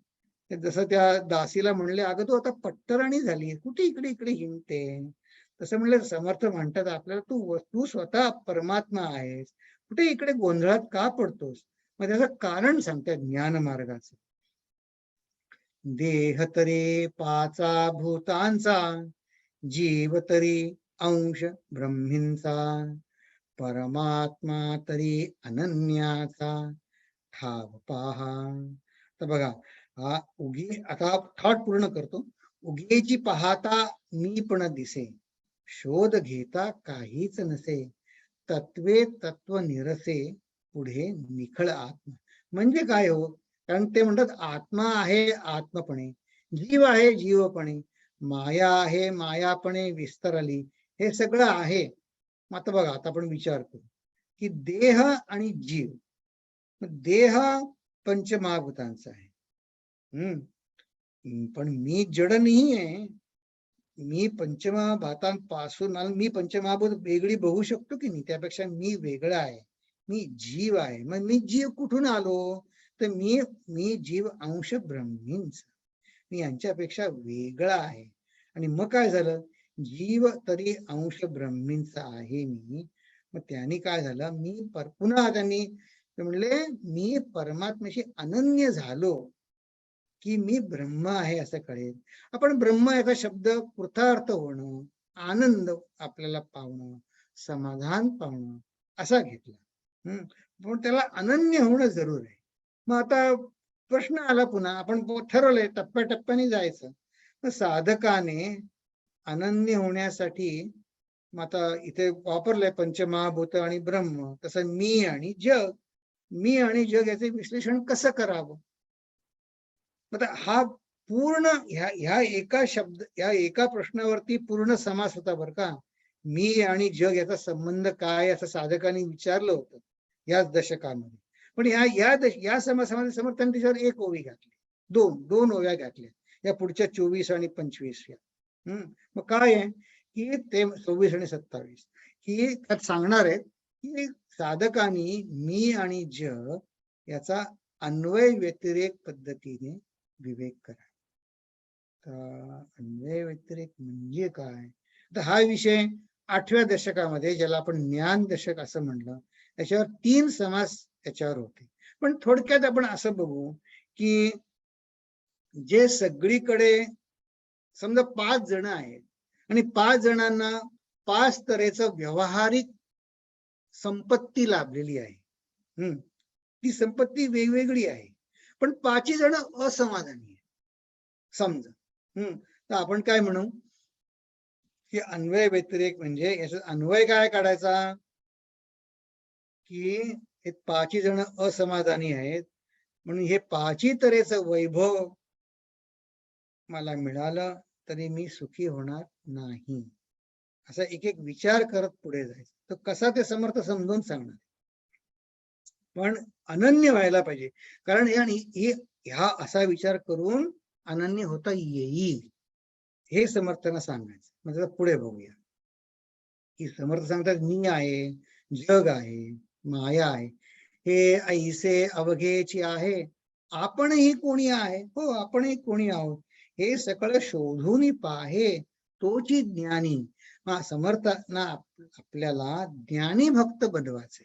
जसं त्या दासीला म्हणले अगं तू आता पट्टराणी झाली, कुठे इकडे इकडे हिंडते. तसं म्हणलं समर्थ म्हणतात आपल्याला तू स्वतः परमात्मा आहेस, कुठे इकडे गोंधळात का पडतोस. मग त्याचं कारण सांगतात ज्ञान मार्गाचं. देह तरी पाचा भूतांचा, जीव तरी अंश ब्रह्मींचा, परमात्मा तरी अनन्याचा ठाव पहा. तर बघा हा आता थॉट पूर्ण करतो. उगीची पाहता मी पण दिसे, शोध घेता काहीच नसे, तत्वे तत्व निरसे पुढे निखळ आत्मा. म्हणजे काय हो, कारण ते म्हणतात आत्मा आहे आत्मपणे, जीव आहे जीवपणे, माया आहे मायापणे विस्तरली, हे सगळं आहे. मग आता बघा, आता आपण विचार करू की देह आणि जीव. देह पंचमहाभूतांचा आहे, पण मी जड नाही आहे. मी पंचमहाभूतांपासून मी पंचमहाभूत वेगळी बघू शकतो की नाही, त्यापेक्षा मी वेगळा आहे, मी जीव आहे. मग मी जीव कुठून आलो, तर मी जीव अंश ब्रह्मींचा, मी यांच्यापेक्षा वेगळा आहे. आणि मग काय झालं, जीव तरी अंश ब्रह्मींचा आहे मी. मग त्यांनी काय झालं, पुन्हा त्यांनी ते म्हणले मी परमात्म्याशी अनन्य झालो की मी ब्रह्म आहे असं कळेल. आपण ब्रह्म याचा शब्द कृतार्थ होणं, आनंद आपल्याला पावणं, समाधान पावणं असा घेतला. पण त्याला अनन्य होणं जरूर आहे. मग आता प्रश्न आला पुन्हा, आपण ठरवलंय टप्प्याटप्प्याने जायचं. तर साधकाने अनन्य होण्यासाठी मग आता इथे वापरलंय पंचमहाभूत आणि ब्रह्म, तसं मी आणि जग. मी आणि जग याचे विश्लेषण कसं करावं. आता हा पूर्ण ह्या एका प्रश्नावरती पूर्ण समास होता बरं का. मी आणि जग याचा संबंध काय असं साधकांनी विचारलं होतं याच दशकामध्ये. पण या समासामध्ये समर्थांनी त्याच्यावर एक ओवी घातली, दोन ओव्या घातल्या या पुढच्या 24 आणि 25 या. मग काय आहे की ते 26 आणि 27 की त्यात सांगणार आहे की साधकांनी मी आणि जग याचा अन्वय व्यतिरेक पद्धतीने विवेक करा. अन्वय व्यतिरेक म्हणजे काय, तर हा विषय 8व्या दशकामध्ये, ज्याला आपण ज्ञान दशक असं म्हणलं, त्याच्यावर 3 समास त्याच्यावर होते. पण थोडक्यात आपण असं बघू की जे सगळीकडे समजा 5 जण आहेत आणि 5 जणांना 5 तऱ्हेचं व्यावहारिक संपत्ती लाभलेली आहे. ती संपत्ती वेगवेगळी आहे, पण 5 जण असमाधानी आहे समजा. तर आपण काय म्हणू की अन्वय व्यतिरेक म्हणजे याचा अन्वय काय काढायचा की हे 5 जण असमाधानी आहेत म्हणून हे 5 तऱ्हेचं वैभव मला मिळालं तरी मी सुखी होणार नाही, असा एक एक विचार करत पुढे जायचं. तर कसा ते समर्थ समजून सांगणार, पण अनन्य व्हायला पाहिजे. कारण ह्या असा विचार करून अनन्य होता येईल हे समर्थांना सांगायचं. म्हणजे पुढे बघूया की समर्थ सांगतात मी आहे, जग आहे, माया आहे, हे ऐसे अवघेची आहे, आपणही कोणी आहे. हो, आपणही कोणी आहोत, हे सगळं शोधून पाहे तोची ज्ञानी. समर्थांना आपल्याला ज्ञानी भक्त बनवायचे,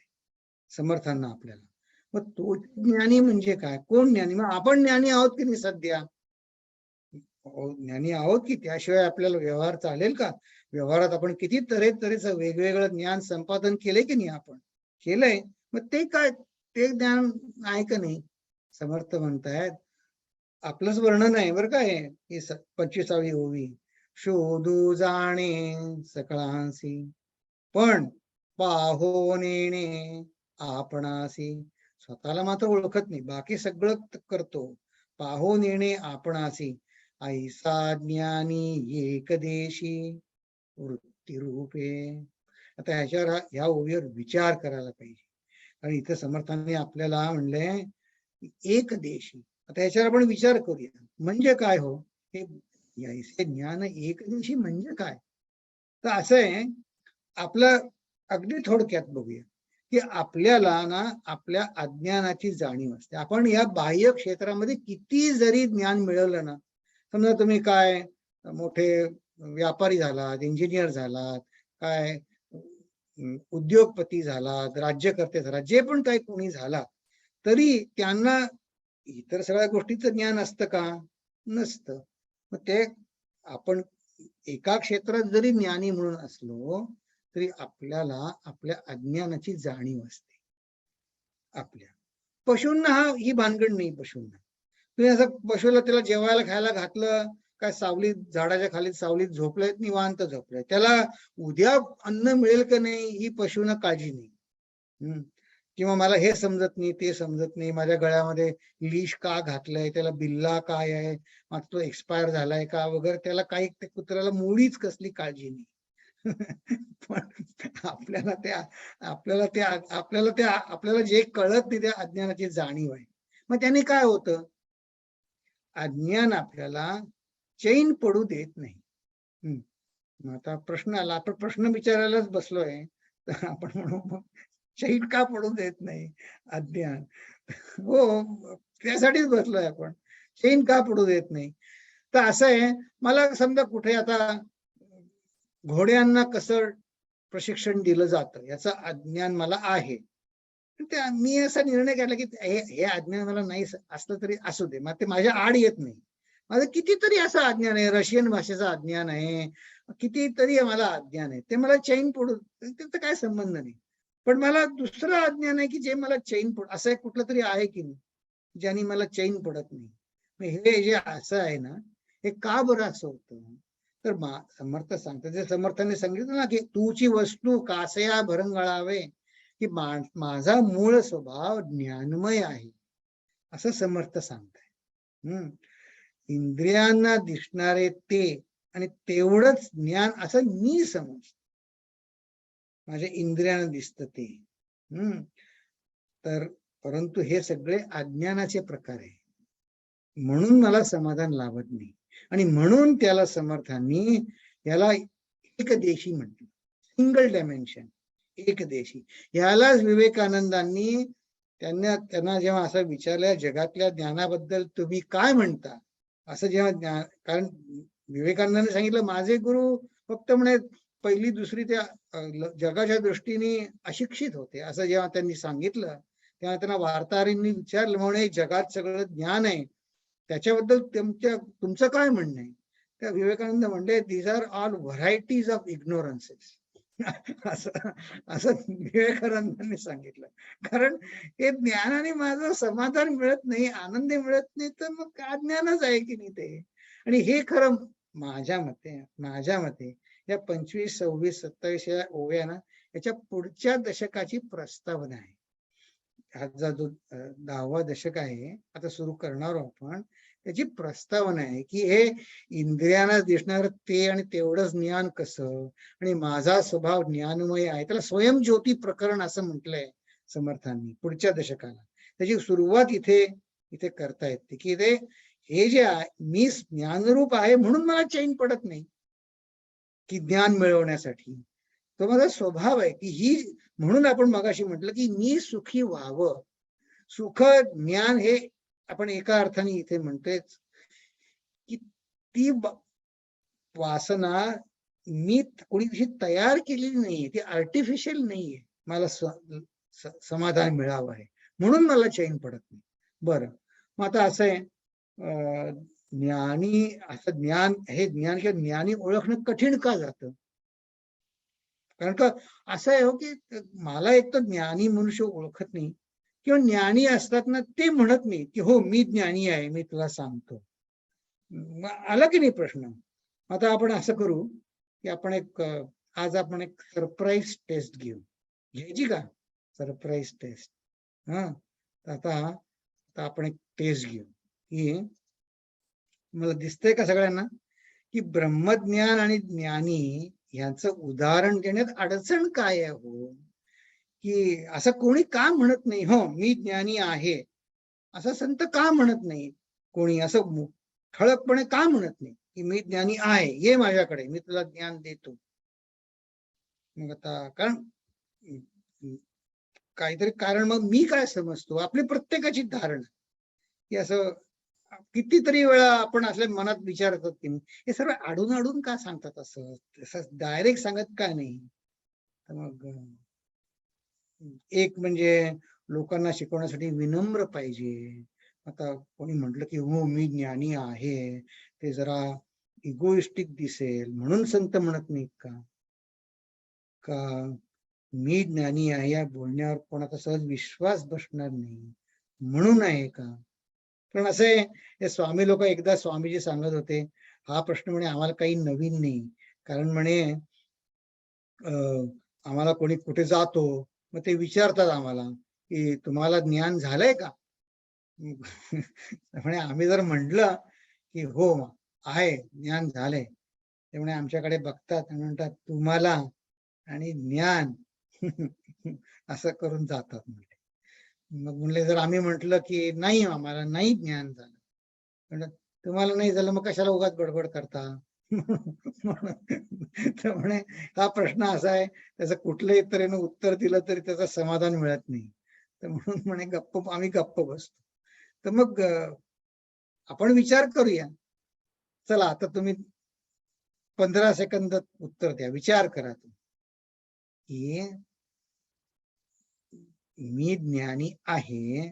समर्थांना आपल्याला. मग तो ज्ञानी म्हणजे काय, कोण ज्ञानी? मग आपण ज्ञानी आहोत की नाही सध्या? ज्ञानी आहोत की, त्याशिवाय आपल्याला व्यवहार चालेल का? व्यवहारात आपण किती तऱ्हेचं वेगवेगळं ज्ञान संपादन केलंय की नाही? आपण केलंय. मग ते काय, ते ज्ञान आहे का नाही? समर्थ म्हणतायत, आपलंच वर्णन आहे बरं काय हे 25वी ओवी. शोधू जाणे सकळांसी पण पाहो नेणे आपणासी. स्वतःला मात्र ओळखत नाही, बाकी सगळं करतो. पाहो नेणे आपणासी ऐसा ज्ञानी एकदेशी वृत्ती रूपे. आता ह्या ओवीवर विचार करायला पाहिजे. आणि इथं समर्थांनी आपल्याला म्हणले एक देशी. आता ह्याच्यावर आपण विचार करूया, म्हणजे काय हो हे ऐसे ज्ञान एक देशी म्हणजे काय? तर असं आहे, आपलं अगदी थोडक्यात बघूया की आपल्याला ना आपल्या अज्ञानाची जाणीव असते. आपण या बाह्य क्षेत्रामध्ये किती जरी ज्ञान मिळवलं ना, समजा तुम्ही काय मोठे व्यापारी झालात, इंजिनियर झालात, काय उद्योगपती झालात, राज्यकर्ते झालात, जे पण काही कोणी झाला, तरी त्यांना इतर सगळ्या गोष्टीचं ज्ञान असतं का? नसतं. मग ते आपण एका क्षेत्रात जरी ज्ञानी म्हणून असलो तरी आपल्याला आपल्या अज्ञानाची जाणीव असते. आपल्या पशूंना ही भानगड नाही. पशूंना तुम्ही असं पशुला त्याला जेवायला खायला घातलं काय, सावलीत झाडाच्या खाली सावलीत झोपलेत, निवांत झोपले, त्याला उद्या अन्न मिळेल का नाही ही पशूंना काळजी नाही. किंवा मला हे समजत नाही, ते समजत नाही, माझ्या गळ्यामध्ये लीश का घातलंय, त्याला बिल्ला काय आहे, माझा तो एक्सपायर झालाय का वगैरे, त्याला काही त्या कुत्र्याला मुळीच कसली काळजी नाही. पण आपल्याला जे कळत नाही त्या अज्ञानाची जाणीव आहे. मग त्याने काय होतं, अज्ञान आपल्याला चैन पडू देत नाही. आता प्रश्न आला, आपण प्रश्न विचारायलाच बसलोय, तर आपण म्हणू चैन का पडू देत नाही अज्ञान? हो, त्यासाठीच बसलोय आपण, चैन का पडू देत नाही. तर असं आहे, मला समजा कुठे आता घोड्यांना कसं प्रशिक्षण दिलं जातं याचं अज्ञान मला आहे, मी असा निर्णय घेतला की हे अज्ञान मला नाही असलं तरी असू दे, मग ते माझ्या आड येत नाही. माझं कितीतरी असं अज्ञान आहे, रशियन भाषेचं अज्ञान आहे, कितीतरी मला अज्ञान आहे, ते मला चैन पडू, त्याचा काय संबंध नाही. पण मला दुसरं अज्ञान आहे की जे मला चैन पड, असं कुठलं तरी आहे की नाही ज्याने मला चैन पडत नाही. हे जे असं आहे ना, हे का बरं असं होतं? तर समर्थ सांगतात, जे समर्थांनी सांगितलं ना की तूची वस्तू कासया भरंगळावे, की माझा मूळ स्वभाव ज्ञानमय आहे, असं समर्थ सांगताय. इंद्रियांना दिसणारे ते आणि तेवढंच ज्ञान असं मी समजतो, माझ्या इंद्रियांना दिसतं ते. तर परंतु हे सगळे अज्ञानाचे प्रकार आहे, म्हणून मला समाधान लाभत नाही. आणि म्हणून त्याला समर्थांनी याला एकदेशी म्हटलं, सिंगल डायमेन्शन, एकदेशी. यालाच विवेकानंदांनी त्यांना जेव्हा असं विचारलं, जगातल्या ज्ञानाबद्दल तुम्ही काय म्हणता, असं जेव्हा कारण विवेकानंदांनी सांगितलं माझे गुरु फक्त म्हणे पहिली दुसरी त्या जगाच्या दृष्टीने अशिक्षित होते, असं जेव्हा त्यांनी सांगितलं तेव्हा त्यांना वार्ताहरांनी विचारलं, म्हणे जगात सगळं ज्ञान आहे, त्याच्याबद्दल तुमचं काय म्हणणं आहे? त्या विवेकानंद म्हणले, these are all varieties of ignorances. असं विवेकानंदांनी सांगितलं. कारण हे ज्ञानाने माझं समाधान मिळत नाही, आनंद मिळत नाही, तर मग अज्ञानच आहे की नाही ते. आणि हे खरं माझ्या मते या 25, 26, 27 या ओव्या ना, याच्या पुढच्या दशकाची प्रस्तावना आहे. हा जो 10वा दशक आहे, आता सुरू करणार आपण, त्याची प्रस्तावना आहे की हे इंद्रियांना दिसणार ते आणि तेवढंच ज्ञान कसं, आणि माझा स्वभाव ज्ञानमय आहे, त्याला स्वयंज्योती प्रकरण असं म्हटलंय समर्थांनी पुढच्या दशकाला. त्याची सुरुवात इथे करता येते की हे जे आहे, मी ज्ञानरूप आहे म्हणून मला चैन पडत नाही की ज्ञान मिळवण्यासाठी, तो माझा स्वभाव आहे की म्हणून आपण मगाशी म्हटलं की मी सुखी व्हावं. सुख ज्ञान हे आपण एका अर्थाने इथे म्हणतोय की ती वासना मी कोणी तयार केलेली नाहीये, ती आर्टिफिशियल नाहीये. मला समाधान मिळावं आहे म्हणून मला चैन पडत नाही. बरं, मग आता असं आहे, ज्ञानी असं ज्ञान किंवा ज्ञानी ओळखणं कठीण का जातं? कारण का असं आहे हो की मला एक तर ज्ञानी मनुष्य ओळखत नाही, किंवा ज्ञानी असतात ना ते म्हणत नाही की हो मी ज्ञानी आहे, मी तुला सांगतो. आला की नाही प्रश्न? आता आपण असं करू की आज आपण एक सरप्राईज टेस्ट घेऊ. घ्यायची का सरप्राईज टेस्ट? आता आपण एक टेस्ट घेऊ की मला दिसतंय का सगळ्यांना की ब्रह्मज्ञान आणि ज्ञानी यांचं उदाहरण देण्यात अडचण काय आहे हो? की असं कोणी का म्हणत नाही हो मी ज्ञानी आहे, असं संत का म्हणत नाही? कोणी असं ठळकपणे का म्हणत नाही की मी ज्ञानी आहे, ये माझ्याकडे, मी तुला ज्ञान देतो? मग आता कारण काहीतरी कारण, मग मी काय समजतो, आपली प्रत्येकाची धारणा की असं कितीतरी वेळा आपण असल्या मनात विचारतात की हे सर्व आडून का सांगतात, असं डायरेक्ट सांगत का नाही? तर मग एक म्हणजे लोकांना शिकवण्यासाठी विनम्र पाहिजे. आता कोणी म्हटलं की हो मी ज्ञानी आहे, ते जरा इगोइस्टिक दिसेल म्हणून संत म्हणत नाहीत का मी ज्ञानी आहे या बोलण्यावर कोणाचा सहज विश्वास बसणार नाही म्हणून आहे का? पण असं आहे, हे स्वामी लोक एकदा स्वामीजी सांगत होते, हा प्रश्न म्हणे आम्हाला काही नवीन नाही, कारण म्हणे आम्हाला कोणी कुठे जातो मग ते विचारतात आम्हाला की तुम्हाला ज्ञान झालंय का? म्हणे आम्ही जर म्हटलं की हो आहे ज्ञान झालंय, ते म्हणे आमच्याकडे बघतात आणि म्हणतात तुम्हाला आणि ज्ञान असं करून जातात. मग म्हणले जर आम्ही म्हटलं की नाही आम्हाला नाही ज्ञान झालं, म्हणजे तुम्हाला नाही झालं मग कशाला उगाच बडबड करता? तर म्हणे हा प्रश्न असा आहे, त्याचं कुठल्याही तऱ्हेनं उत्तर दिलं तरी त्याचं समाधान मिळत नाही, तर म्हणून म्हणे आम्ही गप्प बसतो. तर मग आपण विचार करूया. चला आता तुम्ही 15 सेकंदात उत्तर द्या, विचार करा तुम्ही की मी ज्ञानी आहे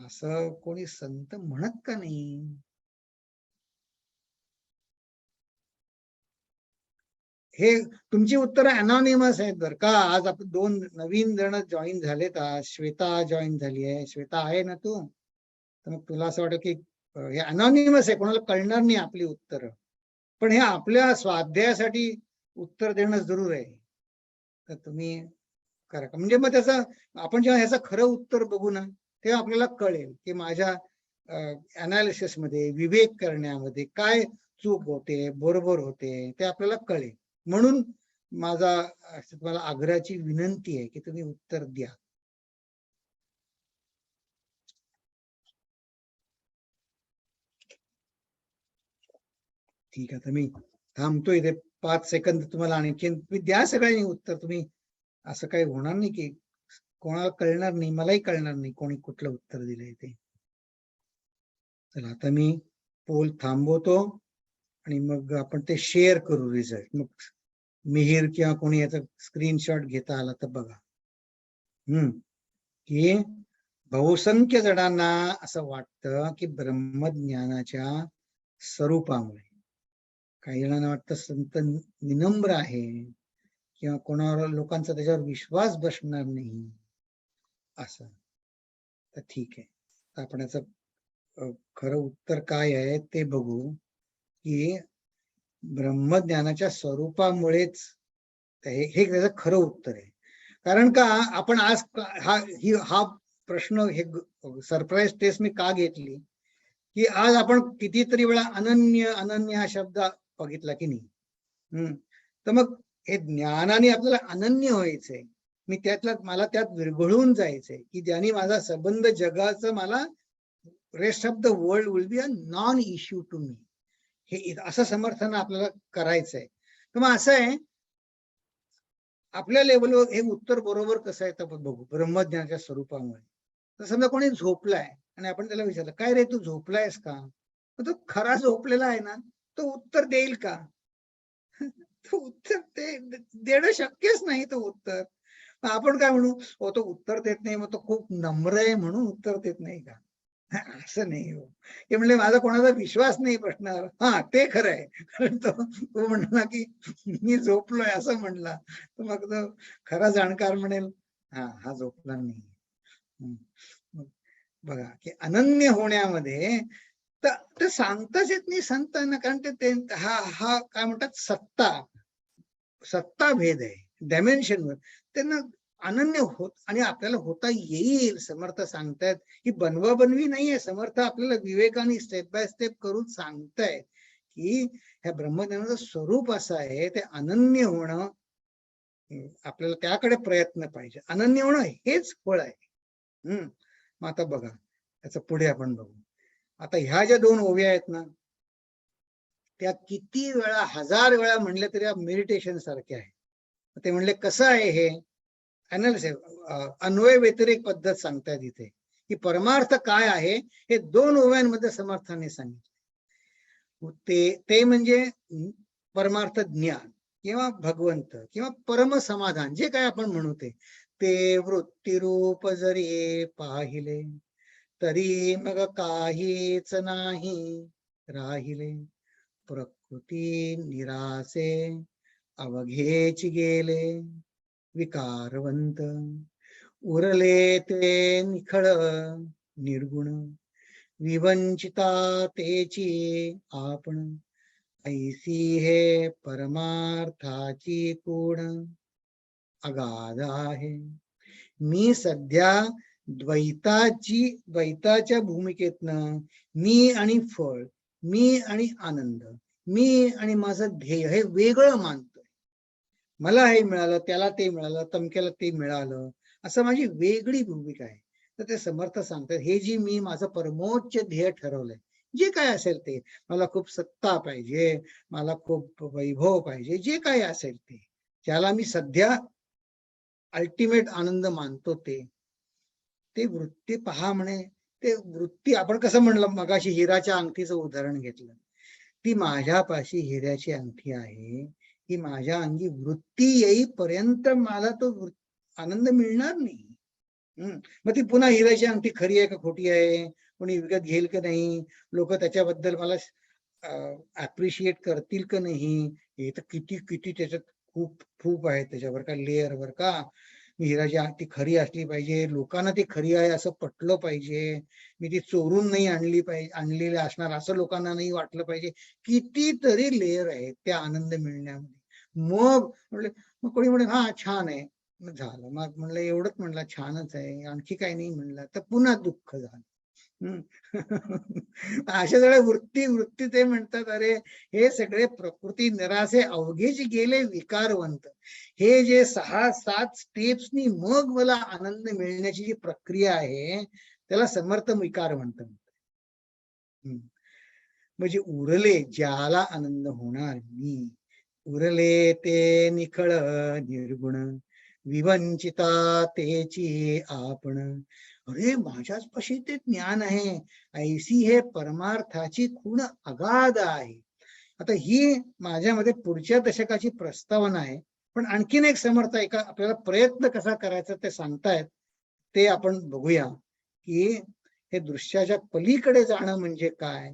असं कोणी संत म्हणत का नाही? हे तुमची उत्तर अनॉनिमस आहेत बरं का. आज आपण 2 नवीन जण जॉईन झालेत. आज श्वेता जॉईन झाली आहे. श्वेता आहे ना तू? तर मग तुला असं वाटतं की हे अनॉनिमस आहे, कोणाला कळणार नाही आपली उत्तर. पण हे आपल्या स्वाध्यायासाठी उत्तर देणं जरूर आहे. तर तुम्ही करा. म्हणजे मग त्याचं आपण जेव्हा ह्याचं खरं उत्तर बघू ना, तेव्हा आपल्याला कळेल की माझ्या अनालिसिस मध्ये, विवेक करण्यामध्ये काय चूक होते, बरोबर होते, ते आपल्याला कळेल. म्हणून माझा तुम्हाला आग्रहाची विनंती आहे की तुम्ही उत्तर द्या. ठीक आहे, तर मी थांबतो इथे 5 सेकंद. तुम्हाला आणखीन तुम्ही द्या सगळ्यांनी उत्तर. तुम्ही असं काही होणार नाही की कोणाला कळणार नाही, मलाही कळणार नाही कोणी कुठलं उत्तर दिलंय ते. चला आता मी पोल थांबवतो आणि मग आपण ते शेअर करू रिझल्ट. मग मिहीर किंवा कोणी याचा स्क्रीनशॉट घेता आला तर बघा. की बहुसंख्य जणांना असं वाटतं की ब्रह्मज्ञानाच्या स्वरूपामुळे, काही जणांना वाटतं संत विनम्र आहे किंवा कोणावर लोकांचा त्याच्यावर विश्वास बसणार नाही असं. तर ठीक आहे, तर आपण याचं खरं उत्तर काय आहे ते बघू. की ब्रह्मज्ञानाच्या स्वरूपामुळेच हे त्याचं खरं उत्तर आहे. कारण का आपण आज हा प्रश्न, हे सरप्राईज टेस्ट मी का घेतली की आज आपण कितीतरी वेळा अनन्य अनन्य हा शब्द बघितला की नाही. तर मग हे ज्ञानाने आपल्याला अनन्य व्हायचंय. मला त्यात विरघळून जायचंय की ज्याने माझा संबंध जगाचं, मला rest of the world will be a non issue to me, हे असं समर्थन आपल्याला करायचंय. तर मग असं आहे, आपल्या लेवलवर हे उत्तर बरोबर कसं आहे तर बघू. ब्रह्मज्ञानाच्या स्वरूपामुळे, तर समजा कोणी झोपलाय आणि आपण त्याला विचारलं, काय रे तू झोपलायस का? तो खरा झोपलेला आहे ना, तो उत्तर देईल का? तो उत्तर देणं शक्यच नाही. तो उत्तर आपण काय म्हणू, तो उत्तर देत नाही, मग तो खूप नम्र आहे म्हणून उत्तर देत नाही का? असं नाही हो. हे म्हणले माझा कोणाचा विश्वास नाही बसणार. हा, ते खरं आहे. कारण तो म्हणला की मी झोपलोय असं म्हणला, तर मग तो खरा जाणकार म्हणेल हा झोपला नाही. बघा की अनन्य होण्यामध्ये तर सांगताच येत नाही संतांना. कारण ते हा काय म्हणतात, सत्ता भेद आहे, डायमेन्शनवर त्यांना अनन्य होत आणि आपल्याला होता येईल. समर्थ सांगतायत ही बनवा बनवी नाहीये. समर्थ आपल्याला विवेकाने स्टेप बाय स्टेप करून सांगतायत की ह्या ब्रह्मज्ञानाचं स्वरूप असं आहे, ते अनन्य होणं, आपल्याला त्याकडे प्रयत्न पाहिजे. अनन्य होणं हेच फळ आहे. मग आता बघा त्याचं पुढे आपण बघू. आता ह्या ज्या 2 ओव्या आहेत ना, त्या किती वेळा, 1000 वेळा म्हणले तरी मेडिटेशन सारखे आहे. ते म्हणले कसं आहे हे अनालिसिस, अन्वय व्यतिरेक पद्धत सांगतायत इथे की परमार्थ काय आहे हे 2 ओव्यांमध्ये समर्थाने सांगितले. ते म्हणजे परमार्थ ज्ञान किंवा भगवंत किंवा परम समाधान, जे काय आपण म्हणू ते वृत्तीरूप जरी पाहिले तरी मग काहीच नाही राहिले. प्रकृती निरासे अवघेच गेले विकारवंत, उरले ते निखळ निर्गुण, विवंचिता तेची आपण, ऐसी हे परमार्थाची कोण अगाध आहे. मी सध्या द्वैताच्या भूमिकेतनं मी आणि फळ, मी आणि आनंद, मी आणि माझं ध्येय हे वेगळं मानतोय. मला हे मिळालं, त्याला ते मिळालं, तमक्याला ते मिळालं, असं माझी वेगळी भूमिका आहे. तर ते समर्थ सांगतात, हे जी मी माझं परमोच्च ध्येय ठरवलंय, जे काय असेल ते, मला खूप सत्ता पाहिजे, मला खूप वैभव पाहिजे, जे काय असेल ते, ज्याला मी सध्या अल्टिमेट आनंद मानतो, ते वृत्ती पहा म्हणे. ते वृत्ती, आपण कसं म्हणलं मगाशी हिराच्या अंगठीचं उदाहरण घेतलं, ती माझ्यापाशी हिऱ्याची अंगठी आहे, ही माझ्या अंगी वृत्ती येईपर्यंत मला तो आनंद मिळणार नाही. मग ती पुन्हा हिऱ्याची अंगठी खरी आहे का खोटी आहे, कोणी विकत घेईल का नाही, लोक त्याच्याबद्दल मला अप्रिशिएट करतील का नाही, हे तर किती किती त्याच्यात खूप खूप आहे त्याच्यावर का लेअर वर का. मी हिराची अंगठी खरी असली पाहिजे, लोकांना ती खरी आहे असं पटलं पाहिजे, मी ती चोरून नाही आणली पाहिजे, आणलेली असणार असं लोकांना नाही वाटलं पाहिजे. कितीतरी लेअर आहेत त्या आनंद मिळण्यामध्ये. मग म्हणले, मग कोणी म्हणे हा छान आहे, मग झालं. मग म्हणलं एवढंच, म्हणलं छानच आहे आणखी काही नाही म्हणलं तर पुन्हा दुःख झालं. अशा सगळ्या वृत्ती ते म्हणतात, अरे हे सगळे प्रकृती निरासे अवघेच गेले विकारवंत. हे जे 6-7 स्टेप्सनी मग मला आनंद मिळण्याची जी प्रक्रिया आहे त्याला समर्थ विकारवंत म्हणतात. म्हणजे उरले ज्याला आनंद होणार मी, उरले ते निखळ निर्गुण, विवंचिता तेची आपण. अरे माझ्याचपाशी ते ज्ञान आहे, ऐसी हे परमार्थाची खूण अगाध आहे. आता ही माझ्यामध्ये पुढच्या दशकाची प्रस्तावना आहे, पण आणखीन एक समर्थ एका आपल्याला प्रयत्न कसा करायचा ते सांगतायत, ते आपण बघूया. की हे दृश्याच्या पलीकडे जाणं म्हणजे काय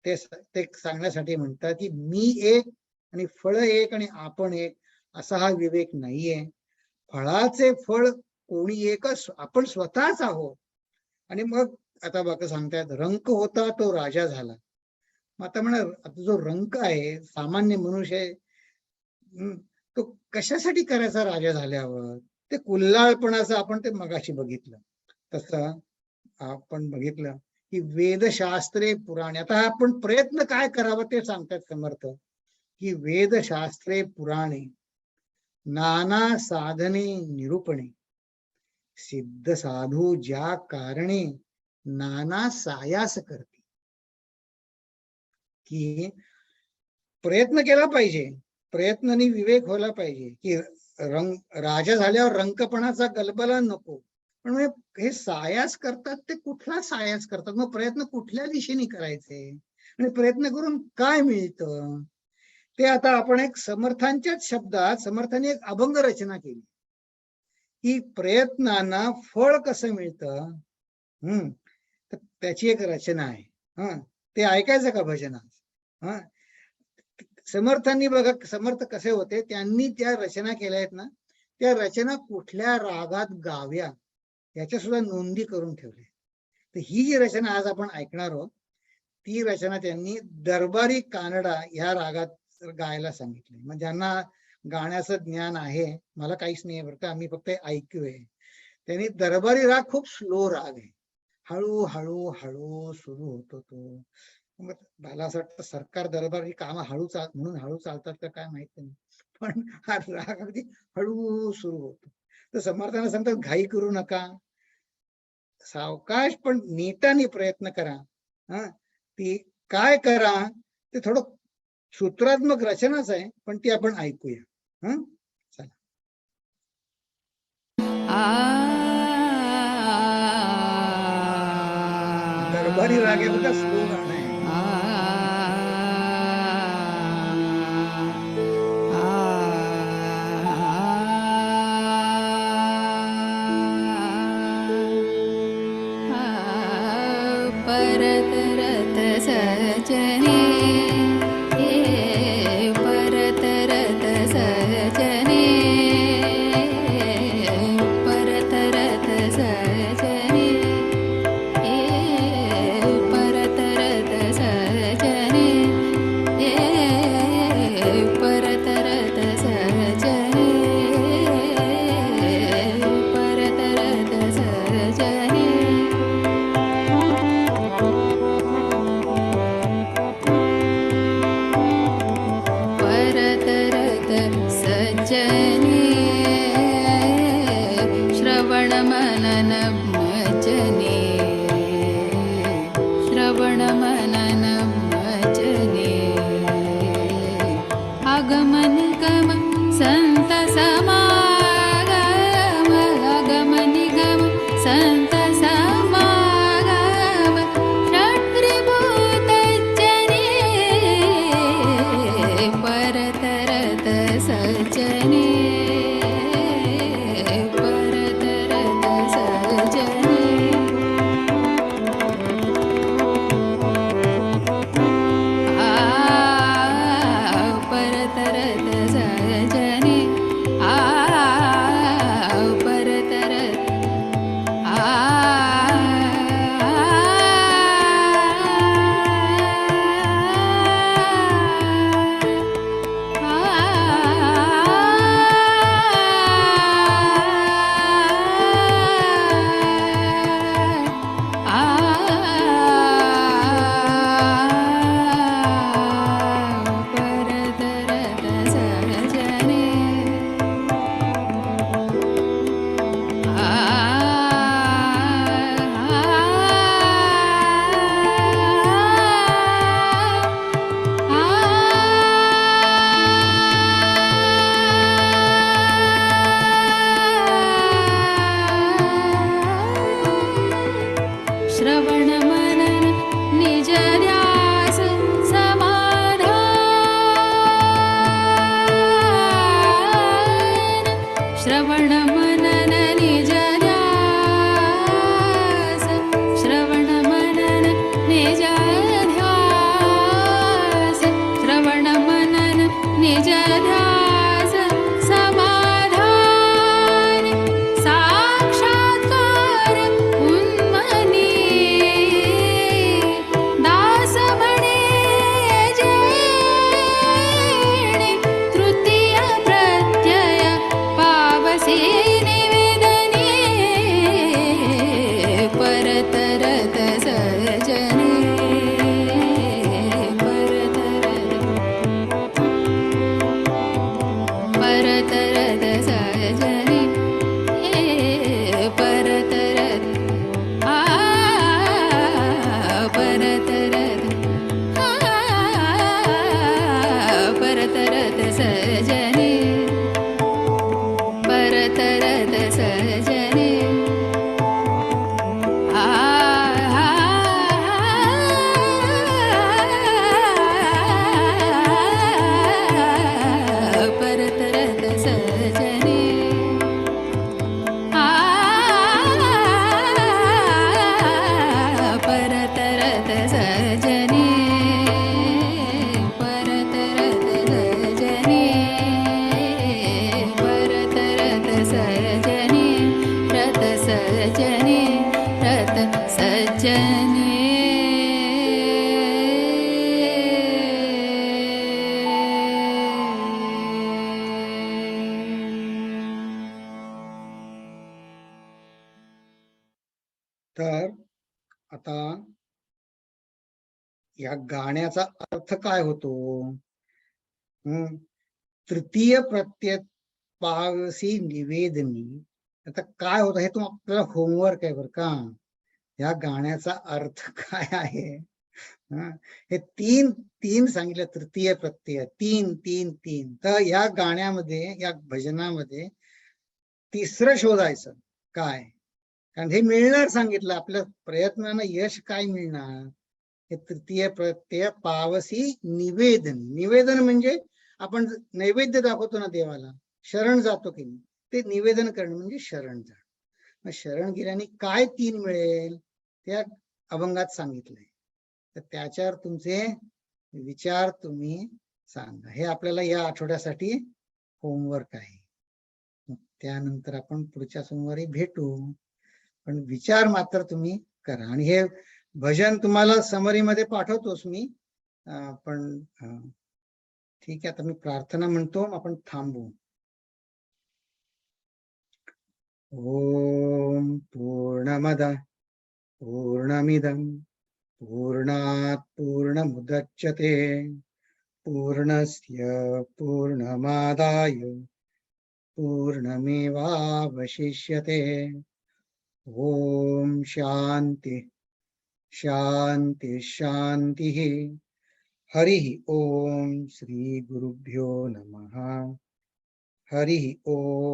ते सांगण्यासाठी म्हणतात की मी एक आणि फळ एक आणि आपण एक असा हा विवेक नाहीये. फळाचे फळ कोणी एकच, आपण स्वतःच आहोत. आणि मग आता बघा सांगतायत, रंक होता तो राजा झाला. मग आता म्हणा, आता जो रंक आहे सामान्य मनुष्य आहे, तो कशासाठी करायचा राजा झाल्यावर, ते कुल्हाळपणाचं आपण ते मगाशी बघितलं. तसं आपण बघितलं की वेदशास्त्रे पुराणे, आता आपण प्रयत्न काय करावं ते सांगतात समर्थ, की वेदशास्त्रे पुराणे नाना साधने निरूपणे, सिद्ध साधू ज्या कारणे नाना सायास करते. की प्रयत्न केला पाहिजे, प्रयत्नाने विवेक व्हायला पाहिजे. की राजा झाल्यावर रंकपणाचा गलबला नको, पण हे सायास करतात ते कुठला सायास करतात, मग प्रयत्न कुठल्या दिशेने करायचे आणि प्रयत्न करून काय मिळतं ते. आता आपण एक समर्थांच्याच शब्दात समर्थांनी एक अभंग रचना केली की प्रयत्नांना फळ कसं मिळतं, तर त्याची एक रचना आहे. ते ऐकायचं का भजनात. समर्थांनी बघा, समर्थ कसे होते, त्यांनी त्या रचना केल्या आहेत ना, त्या रचना कुठल्या रागात गाव्या याच्या सुद्धा नोंदी करून ठेवल्या. तर ही जी रचना आज आपण ऐकणार आहोत ती रचना त्यांनी दरबारी कानडा ह्या रागात गायला सांगितले. मग ज्यांना गाण्याचं ज्ञान आहे, मला काहीच नाही बरं का, आम्ही फक्त ऐकूय. त्यांनी दरबारी राग खूप स्लो राग आहे, हळू हळू हळू सुरू होतो तो. मग मला असं वाटतं सरकार दरबारी काम हळू म्हणून हळू चालतात का काय माहित नाही, पण हा राग अगदी हळू सुरू होतो. तर समर्थांना सांगतात घाई करू नका, सावकाश पण नीटाने प्रयत्न करा. ती काय करा ते थोडं सूत्रात्मक रचनाच आहे, पण ती आपण ऐकूया. चला. दरबारी राग आहे बघा, स्लो गाणं आहे. परत रत सजने, परत रत सजने, परत रत सजने, परत रत सजने, परत रत सजने, परत रत सजने. सज्जने श्रवण मनन मजने, श्रवण मनन मजने, आगमन गम संत समागम, आगमन गम संत समागम, षट्त्रिभूतजने, परत रत सजने, परत रत सजने. श्रवण मनन निज ध्यास श्रवण मनन निज ध्यास श्रवण मनन निज ध्यास समाधान साक्षात्कार उन्मनी दास म्हणे जेणे तृतीय प्रत्यय पावसी निवेदने परतरत सजने परतरत सजने परतरत परतरत परतरत सजने परतरत सजने परतरत सजने परतरत सजने परतरत सजने परतरत सजने रत सजने रत सजने तर आता या गाण्याचा अर्थ काय होतो? तृतीय प्रत्यय पावसी निवेदनी. आता काय होतं हे तुम्हाला आपल्याला होमवर्क आहे बरं का. या गाण्याचा अर्थ काय आहे? हे तीन तीन सांगितलं, तृतीय प्रत्यय तीन तीन तीन. तर या गाण्यामध्ये या भजनामध्ये तिसरं शोधायचं काय, कारण हे मिळणार सांगितलं. आपल्या प्रयत्नानं यश काय मिळणार? हे तृतीय प्रत्यय पावसी निवेदन. निवेदन म्हणजे आपण नैवेद्य दाखवतो ना देवाला, शरण जातो की नाही, ते निवेदन करणं म्हणजे शरण जाणं. मग शरण गेल्याने काय तीन मिळेल त्या अभंगात सांगितलंय. तर त्याच्यावर तुमचे विचार तुम्ही सांगा. हे आपल्याला या आठवड्यासाठी होमवर्क आहे. त्यानंतर आपण पुढच्या सोमवारी भेटू, पण विचार मात्र तुम्ही करा. आणि हे भजन तुम्हाला समरी मध्ये पाठवतोच मी, पण ठीक आहे. आता मी प्रार्थना म्हणतो, आपण थांबू. ओम पूर्णमद पूर्णमिदं पूर्णात् पूर्णमुदच्यते पूर्णस्य पूर्णमादाय पूर्णमेवावशिष्यते. ओम शांति शांति शांति. हरि ओम. श्री गुरुभ्यो नमः. हरि ओम.